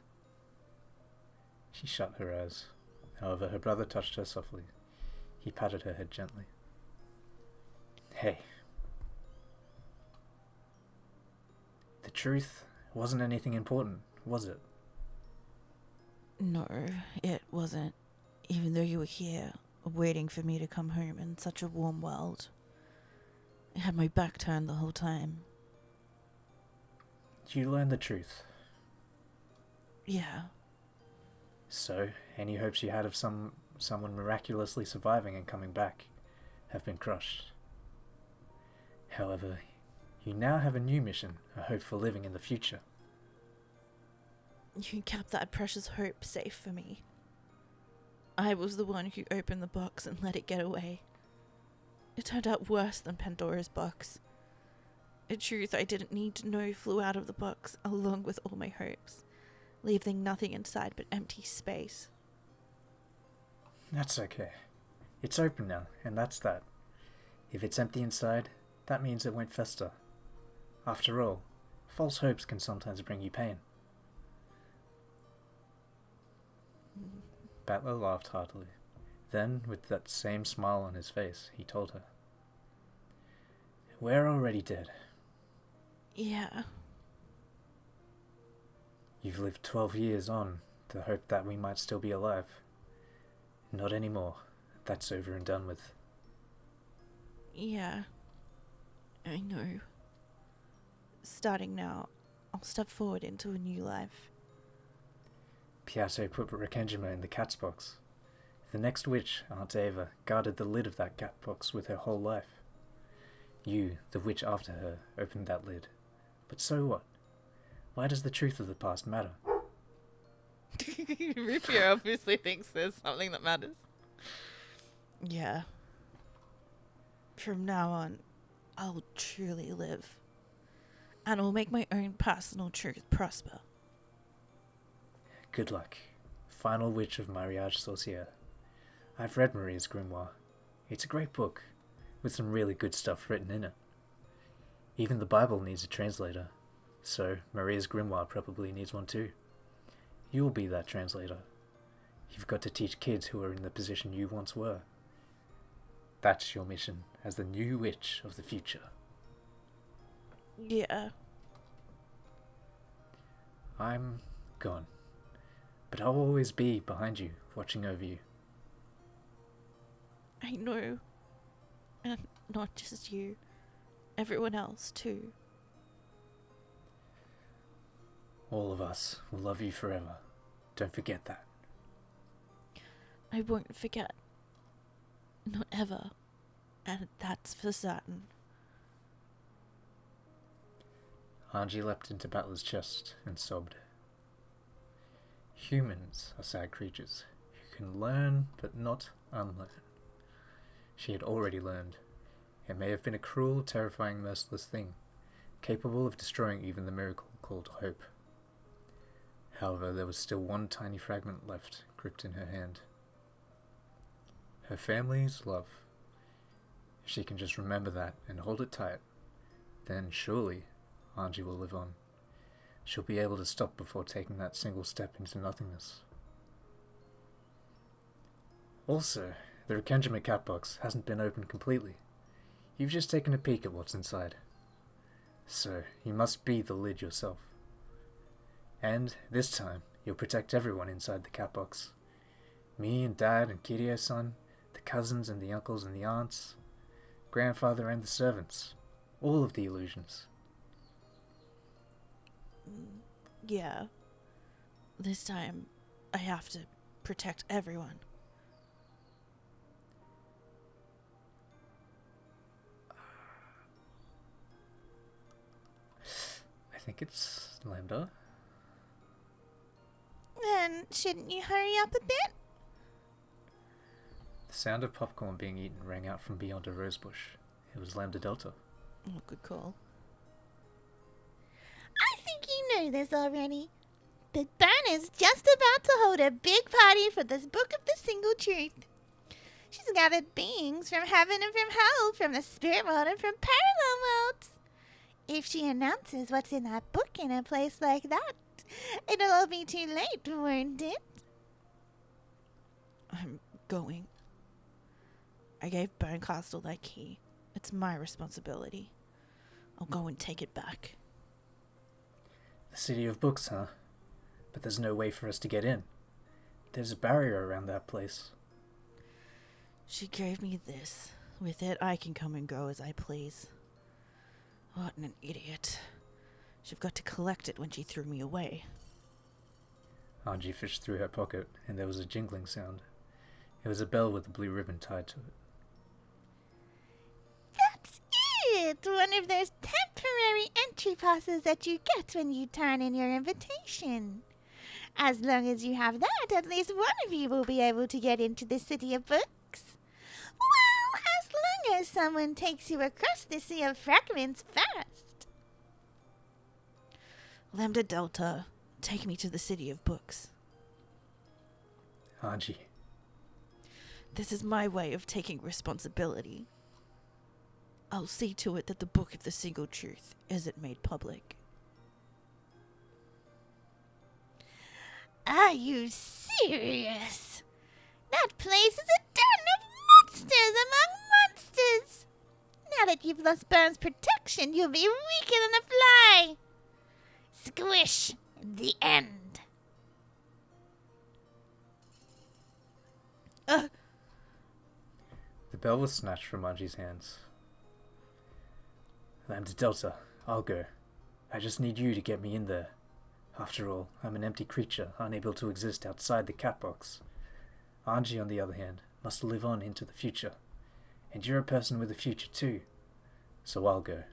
She shut her eyes. However, her brother touched her softly. He patted her head gently. Hey. The truth wasn't anything important, was it? No, it wasn't. Even though you were here, waiting for me to come home in such a warm world. I had my back turned the whole time. You learned the truth. Yeah. So, any hopes you had of someone miraculously surviving and coming back have been crushed. However, you now have a new mission, a hope for living in the future. You kept that precious hope safe for me. I was the one who opened the box and let it get away. It turned out worse than Pandora's box. A truth I didn't need to know flew out of the box along with all my hopes, leaving nothing inside but empty space. That's okay. It's open now, and that's that. If it's empty inside, that means it won't fester. After all, false hopes can sometimes bring you pain. Battler laughed heartily. Then, with that same smile on his face, he told her, "We're already dead. Yeah. You've lived 12 years on to hope that we might still be alive. Not anymore. That's over and done with." Yeah. I know. Starting now, I'll step forward into a new life. Piato put Rakenjima in the cat's box. The next witch, Aunt Ava, guarded the lid of that cat box with her whole life. You, the witch after her, opened that lid. But so what? Why does the truth of the past matter? Rupio obviously thinks there's something that matters. Yeah. From now on, I'll truly live. And I'll make my own personal truth prosper. Good luck. Final Witch of Mariage Sorciere. I've read Maria's grimoire. It's a great book, with some really good stuff written in it. Even the Bible needs a translator, so Maria's grimoire probably needs one too. You'll be that translator. You've got to teach kids who are in the position you once were. That's your mission as the new witch of the future. Yeah. I'm gone, but I'll always be behind you, watching over you. I know. And not just you. Everyone else, too. All of us will love you forever. Don't forget that. I won't forget. Not ever. And that's for certain. Anji leapt into Battler's chest and sobbed. Humans are sad creatures who can learn but not unlearn. She had already learned. It may have been a cruel, terrifying, merciless thing, capable of destroying even the miracle called hope. However, there was still one tiny fragment left, gripped in her hand. Her family's love. If she can just remember that and hold it tight, then surely Anji will live on. She'll be able to stop before taking that single step into nothingness. Also, the Rekenjima cat box hasn't been opened completely. You've just taken a peek at what's inside. So, you must be the lid yourself. And, this time, you'll protect everyone inside the cat box. Me and Dad and Kirie-san, the cousins and the uncles and the aunts, grandfather and the servants. All of the illusions. Yeah. This time, I have to protect everyone. I think it's Lambda. Then shouldn't you hurry up a bit? The sound of popcorn being eaten rang out from beyond a rosebush. It was Lambda Delta. Oh, good call. I think you know this already. But Burner's just about to hold a big party for this book of the single truth. She's gathered beings from heaven and from hell, from the spirit world and from parallel worlds. If she announces what's in that book in a place like that, it'll all be too late, won't it? I'm going. I gave Burncastle that key. It's my responsibility. I'll go and take it back. The City of Books, huh? But there's no way for us to get in. There's a barrier around that place. She gave me this. With it, I can come and go as I please. What an idiot. She've got to collect it when she threw me away. Anji fished through her pocket, and there was a jingling sound. It was a bell with a blue ribbon tied to it. That's it! One of those temporary entry passes that you get when you turn in your invitation. As long as you have that, at least one of you will be able to get into the City of Books. Well, as long as someone takes you across the Sea of Fragments first. Lambda Delta, take me to the City of Books. Anji, This is my way of taking responsibility. I'll see to it that the Book of the Single Truth isn't made public. Are you serious? That place is a den of monsters among monsters. Now that you've lost Burns' protection, you'll be weaker than a fly. Squish. The end. The bell was snatched from Anji's hands. Lambda Delta, I'll go. I just need you to get me in there. After all, I'm an empty creature, unable to exist outside the cat box. Anji, on the other hand, must live on into the future. And you're a person with a future too. So I'll go.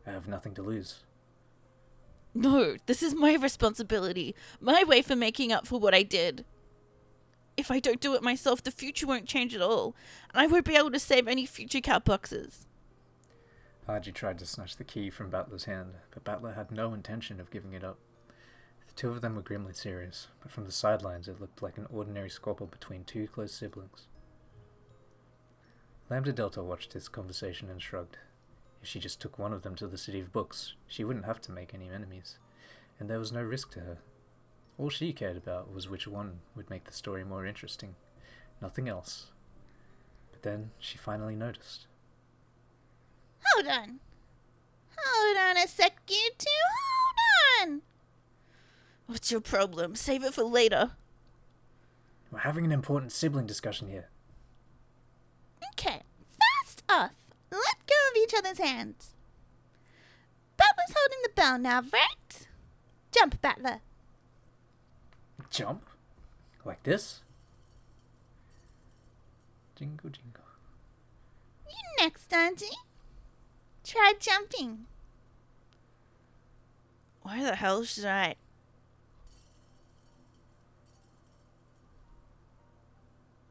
I have nothing to lose. No, this is my responsibility. My way for making up for what I did. If I don't do it myself, the future won't change at all. And I won't be able to save any future cat boxes. Anji tried to snatch the key from Battler's hand, but Battler had no intention of giving it up. The two of them were grimly serious, but from the sidelines it looked like an ordinary squabble between two close siblings. Lambda Delta watched this conversation and shrugged. If she just took one of them to the City of Books, she wouldn't have to make any enemies, and there was no risk to her. All she cared about was which one would make the story more interesting, nothing else. But then she finally noticed. Hold on. Hold on a sec, you two. Hold on. What's your problem? Save it for later. We're having an important sibling discussion here. Okay, first off, let go of each other's hands. Battler's holding the bell now, right? Jump, Battler. Jump? Like this? Jingle, jingle. You next, Auntie. Try jumping. Why the hell should I?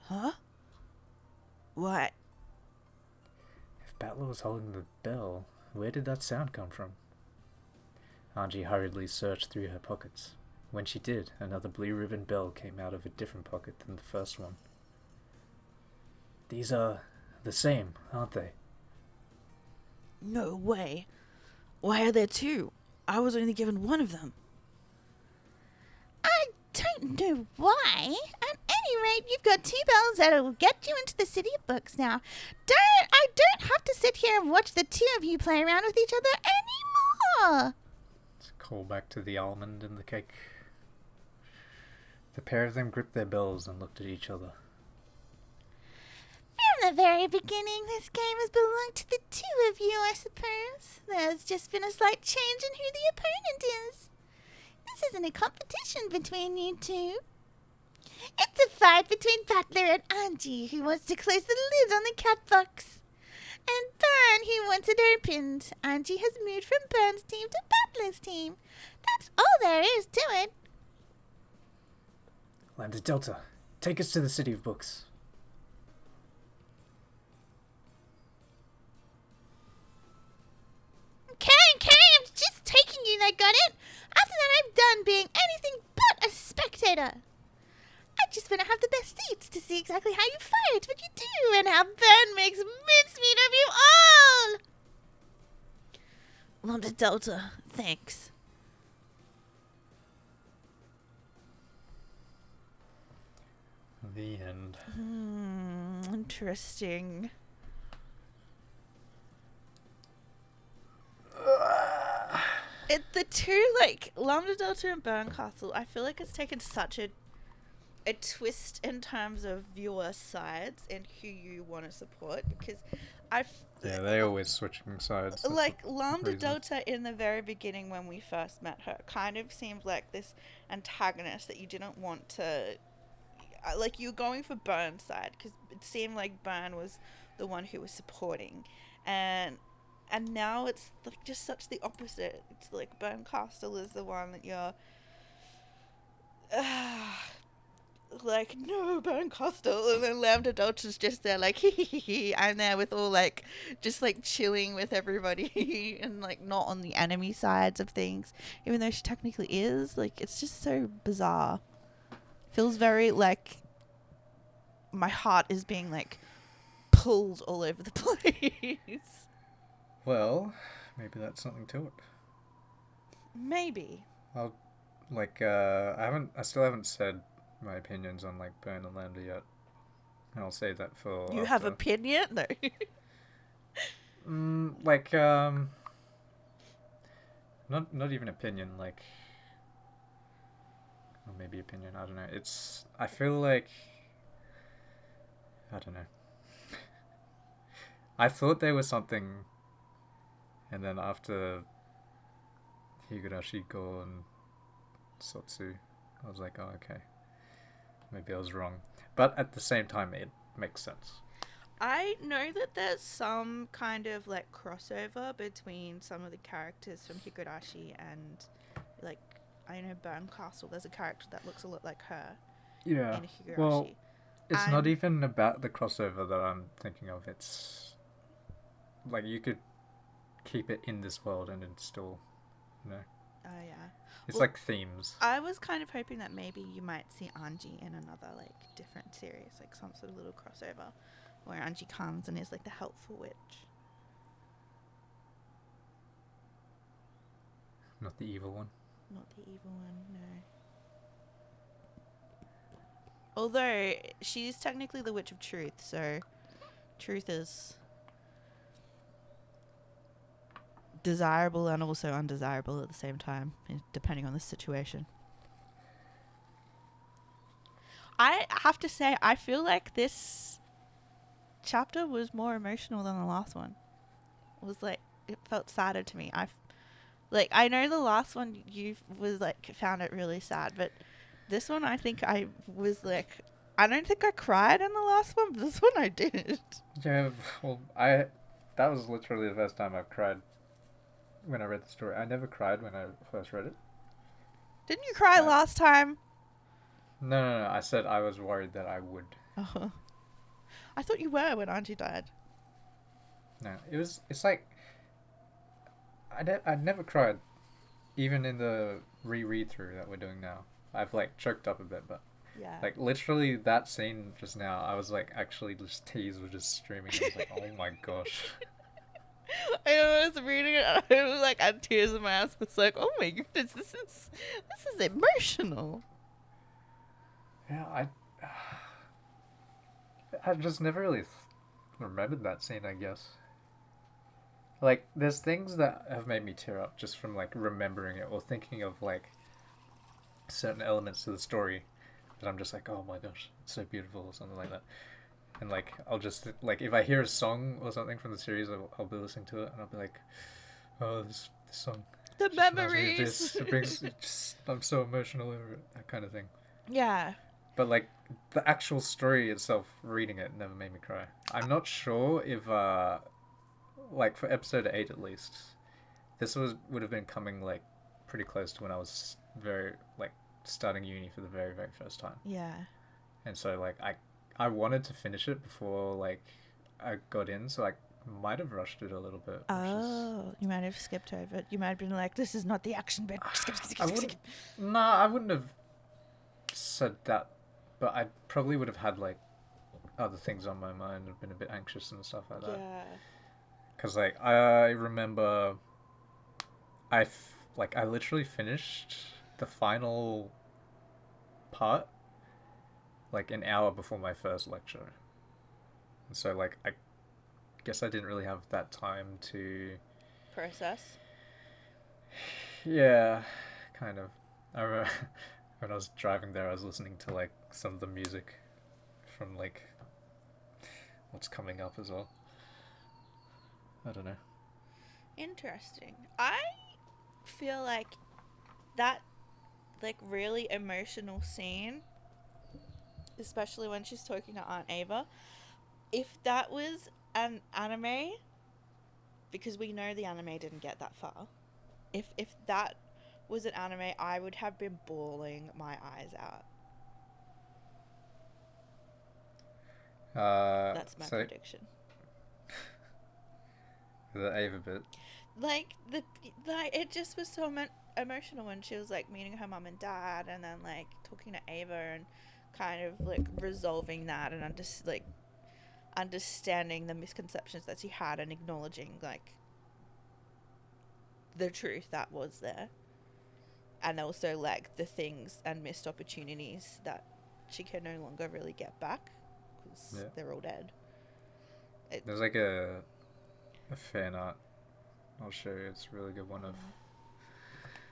Huh? What? If Battler was holding the bell, where did that sound come from? Angie hurriedly searched through her pockets. When she did, another blue ribbon bell came out of a different pocket than the first one. These are the same, aren't they? No way. Why are there two? I was only given one of them. I don't know why. At any rate, you've got two bells that'll get you into the City of Books now. I don't have to sit here and watch the two of you play around with each other anymore. Let's call back to the almond and the cake. The pair of them gripped their bells and looked at each other. From the very beginning, this game has belonged to the two of you, I suppose. There's just been a slight change in who the opponent is. This isn't a competition between you two. It's a fight between Butler and Angie, who wants to close the lid on the cat box. And Byrne, who wants it opened. Angie has moved from Byrne's team to Butler's team. That's all there is to it. Lambda Delta, take us to the City of Books. Okay, I'm just taking you there, got it? After that, I'm done being anything but a spectator. I just want to have the best seats to see exactly how you fight, what you do, and how Byrne makes mincemeat of you all. Lambda Delta, thanks. The end. Interesting. The two, like, Lambda Delta and Byrne Castle, I feel like it's taken such a twist in terms of viewer sides and who you want to support, because Yeah, they always switching sides. That's like the Lambda reason. Delta in the very beginning when we first met her kind of seemed like this antagonist that you didn't want to, like, you were going for Byrne's side because it seemed like Byrne was the one who was supporting, and now it's like just such the opposite. It's like Byrne Castle is the one that you're like, no, Byrne Castle, and then Lambda Delta's just there like hee. I'm there with all like just like chilling with everybody and like not on the enemy sides of things, even though she technically is. Like, it's just so bizarre. Feels very like my heart is being like pulled all over the place. Well, maybe that's something to it. Maybe. I'll, like, I still haven't said my opinions on, like, Byrne and Lambda yet. And I'll save that for You after. have opinion? No. Not even opinion, like, or maybe opinion, I don't know. I feel like, I don't know. I thought there was something, and then after Higurashi, Go, and Sotsu, I was like, oh, okay. Maybe I was wrong. But at the same time, it makes sense. I know that there's some kind of like crossover between some of the characters from Higurashi and, like, I know Byrne Castle. There's a character that looks a lot like her Yeah. in Higurashi. Well, it's not even about the crossover that I'm thinking of. It's like you could keep it in this world and it's still, you know. Oh, yeah. It's Well, like themes. I was kind of hoping that maybe you might see Angie in another, like, different series, like some sort of little crossover where Angie comes and is, like, the helpful witch. Not the evil one. Not the evil one, no. Although, she's technically the Witch of Truth, so truth is desirable and also undesirable at the same time, depending on the situation. I have to say, I feel like this chapter was more emotional than the last one. It was like, it felt sadder to me. I know the last one you was like found it really sad, but this one I think I was like I don't think I cried in the last one, but this one I did. Yeah, well, that was literally the first time I've cried when I read the story. I never cried when I first read it. Didn't you cry No. last time? No. I said I was worried that I would. Oh. I thought you were when Auntie died. No, it's like I'd never cried, even in the reread through that we're doing now. I've like choked up a bit, but Yeah. like literally that scene just now, I was like actually just tears were just streaming. I was like, oh my gosh. I was reading it and I was like, I had tears in my eyes. It's like, oh my goodness, this is emotional. Yeah, I just never really remembered that scene, I guess. Like, there's things that have made me tear up just from like remembering it or thinking of like certain elements to the story that I'm just like, oh my gosh, it's so beautiful or something like that. And like, I'll just like if I hear a song or something from the series, I'll be listening to it and I'll be like, oh, this song. The just reminds me of memories. this. It brings. I'm so emotional over it. That kind of thing. Yeah. But like the actual story itself, reading it never made me cry. I'm not sure if like for episode 8 at least, this would have been coming like pretty close to when I was very like starting uni for the very very first time. Yeah. And so like I wanted to finish it before like I got in, so I might have rushed it a little bit. Oh, you might have skipped over it. You might have been like, this is not the action bit. Skip. I wouldn't have said that, but I probably would have had like other things on my mind. I've been a bit anxious and stuff like that. Yeah. Because like I remember, I literally finished the final part like an hour before my first lecture, and so like I guess I didn't really have that time to Process. Yeah, kind of. I remember when I was driving there, I was listening to like some of the music from like what's coming up as well. I don't know. Interesting. I feel like that like really emotional scene, especially when she's talking to Aunt Ava, if that was an anime, because we know the anime didn't get that far, if that was an anime, I would have been bawling my eyes out. That's my prediction. The Ava bit. Like it just was so emotional when she was like meeting her mum and dad, and then like talking to Ava and kind of like resolving that and understanding the misconceptions that she had and acknowledging like the truth that was there, and also like the things and missed opportunities that she can no longer really get back because they're all dead. There's like a fan art I'll show you. It's a really good one of.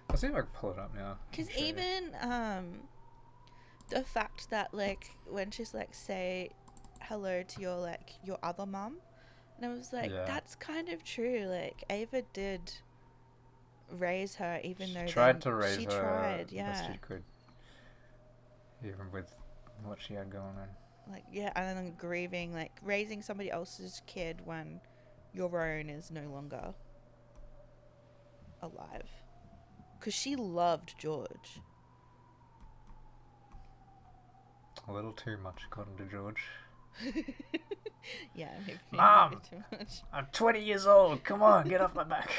I'll see if I can pull it up now. Because even the fact that like when she's like say hello to your other mum, and I was like, that's kind of true. Like Ava did raise her, even though she tried to raise she her tried, best she could, even with what she had going on. Like and then grieving, like raising somebody else's kid when your own is no longer alive. Because she loved George. A little too much, according to George. Yeah, maybe Mom, too much. I'm 20 years old. Come on, get off my back.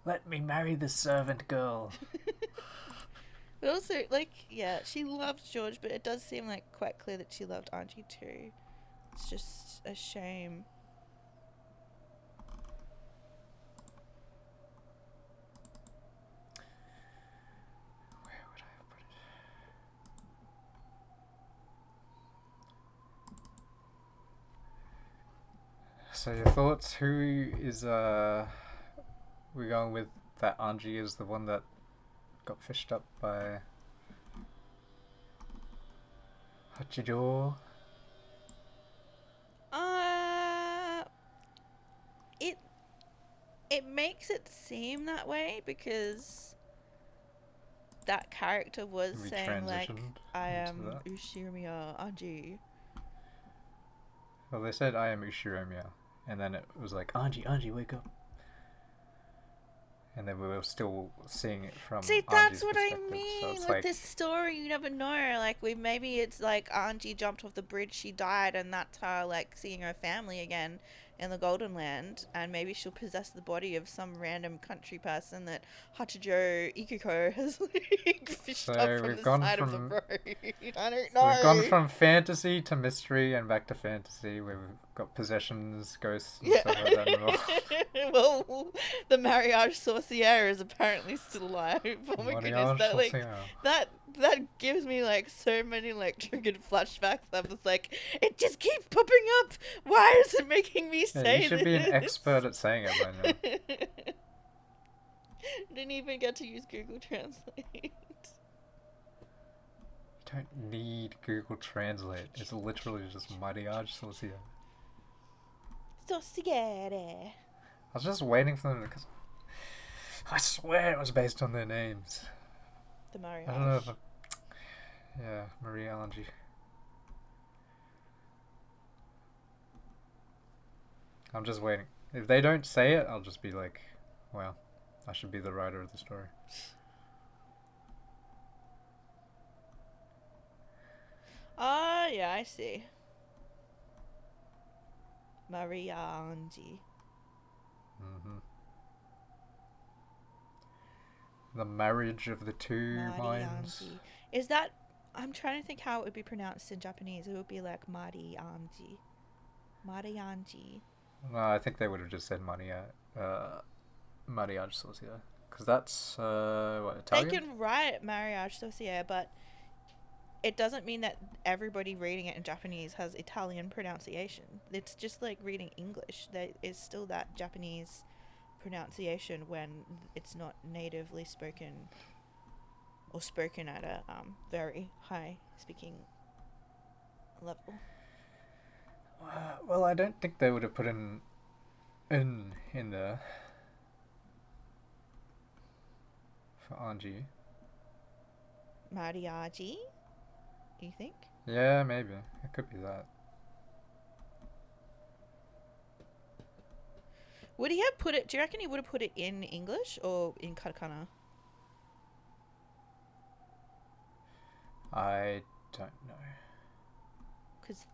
Let me marry the servant girl. But also, like, yeah, she loved George, but it does seem like quite clear that she loved Auntie too. It's just a shame. Where would I have put it? So your thoughts? Who is we're going with that Anji is the one that got fished up by Hachijo? It makes it seem that way because that character was We saying like, transitioned I into am that. Ushirimiya Anji. Well, they said I am Ushiromiya, and then it was like Anji, wake up. And then we were still seeing it from See, Anji's that's what I perspective, mean. so it's With like, this story, you never know. Like, maybe it's like Anji jumped off the bridge, she died, and that's her like seeing her family again in the Golden Land, and maybe she'll possess the body of some random country person that Hachijo Ikiko has like fished So up from we've the gone side of the from- road. I don't so know. we've gone from fantasy to mystery and back to fantasy. We've got possessions, ghosts, and stuff like that involved. Well, the marriage sorcière is apparently still alive. Oh my goodness, Mariage that like Sorcière. that gives me like so many like triggered flashbacks. I was like, it just keeps popping up. Why is it making me Yeah, say you should this? be an expert at saying it by now. Didn't even get to use Google Translate. You don't need Google Translate. It's literally just Mariage Sorcière. Sorcière. I was just waiting for them because I swear it was based on their names. The marriage. I don't know if yeah, Marie Angie. I'm just waiting. If they don't say it, I'll just be like, well, I should be the writer of the story. Ah, yeah, I see. Maria Angie. hmm The marriage of the two minds. Marianji. Is that... I'm trying to think how it would be pronounced in Japanese. It would be like Marianji. Marianji. No, I think they would have just said Mariage Sorcière. Because that's, what, Italian? They can write Mariage Sorcière, but it doesn't mean that everybody reading it in Japanese has Italian pronunciation. It's just like reading English. There is still that Japanese pronunciation when it's not natively spoken or spoken at a very high speaking level. Well, I don't think they would have put in there for Anji. Mariachi, you think? Yeah, maybe. It could be that. Would he have put it, do you reckon he would have put it in English or in katakana? I don't know. Because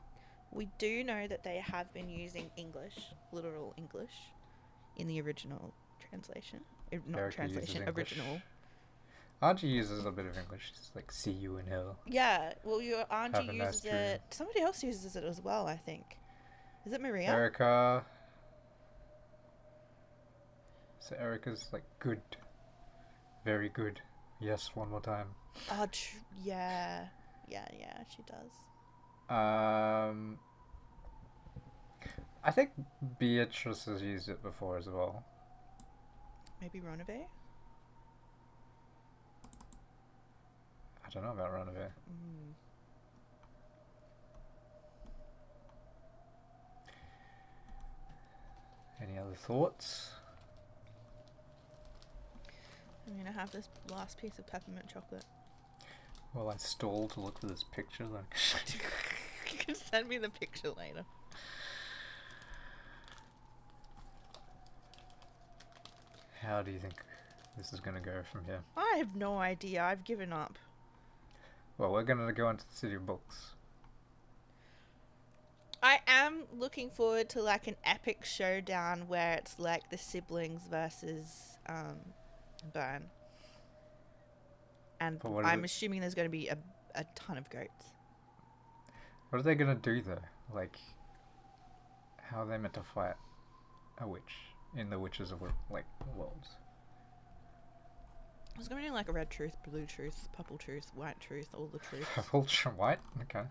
we do know that they have been using English, literal English, in the original translation. Not Erica uses translation, English. original. Anji uses a bit of English. It's like, see you in hell. Yeah, well, your Have auntie a nice uses dream. it. Somebody else uses it as well, I think. Is it Maria? Erica. So Erica's like good. Very good. Yes, one more time. Oh, yeah. Yeah, she does. I think Beatrice has used it before as well. Maybe Ronave? I don't know about Runaway. Mm. Any other thoughts? I'm going to have this last piece of peppermint chocolate. Well, I stall to look for this picture. Like, You can send me the picture later. how do you think this is going to go from here? I have no idea. I've given up. Well, we're going to go into the City of Books. I am looking forward to like an epic showdown where it's like the siblings versus Burn. And But what is I'm it? assuming there's going to be a ton of goats. What are they going to do, though? Like, how are they meant to fight a witch in the Witches of, like, worlds? There's going to be like a red truth, blue truth, purple truth, white truth, all the truths. Ultra white? Okay.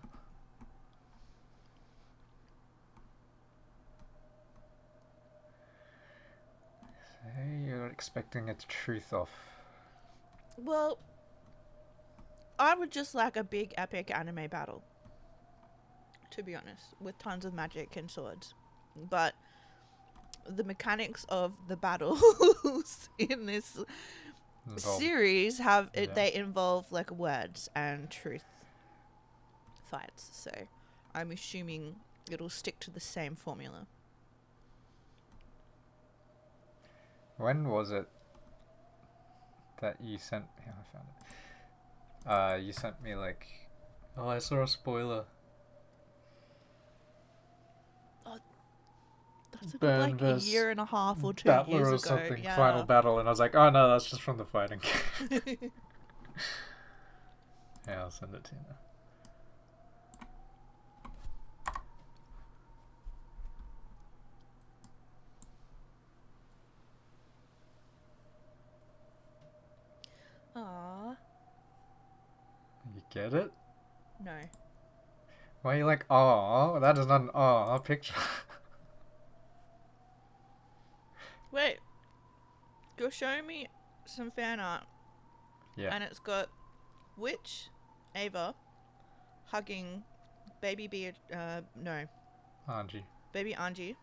So you're expecting a truth off. Well, I would just like a big epic anime battle, to be honest, with tons of magic and swords. But the mechanics of the battles in this involved. series have Yeah. they involve like words and truth fights, so I'm assuming it'll stick to the same formula. When was it that you sent? Yeah, I found it. You sent me like, oh, I saw a spoiler. That's a good, Burn like a versus year and a half or 2 Battler years or ago. something. Yeah. Final battle, and I was like, oh no, that's just from the fighting. Yeah, I'll send it to you now. Aww. You get it? No. Why are you like, aw? That is not an aw picture. Wait. You're showing me some fan art. Yeah. And it's got Witch, Ava, hugging baby Angie. baby Angie.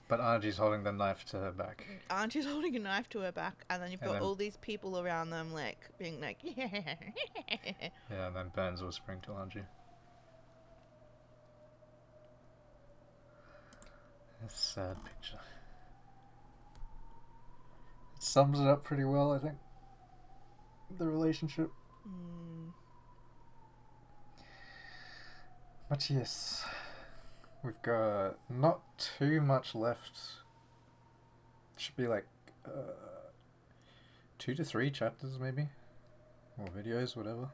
But Angie's holding the knife to her back. Angie's holding a knife to her back, and then you've And got then- all these people around them, like, being like, Yeah, and then Burns whispering to Angie. It's a sad picture. It sums it up pretty well, I think. The relationship. But yes, we've got not too much left. Should be like 2 to 3 chapters maybe, or videos, whatever.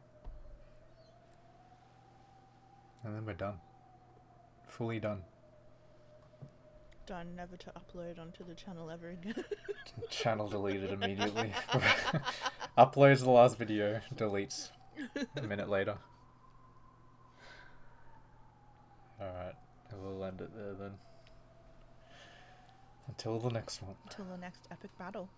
And then we're done. Fully done. done, never to upload onto the channel ever again. Channel deleted immediately. Uploads the last video, deletes a minute later. Alright, we'll end it there then. Until the next one. Until the next epic battle.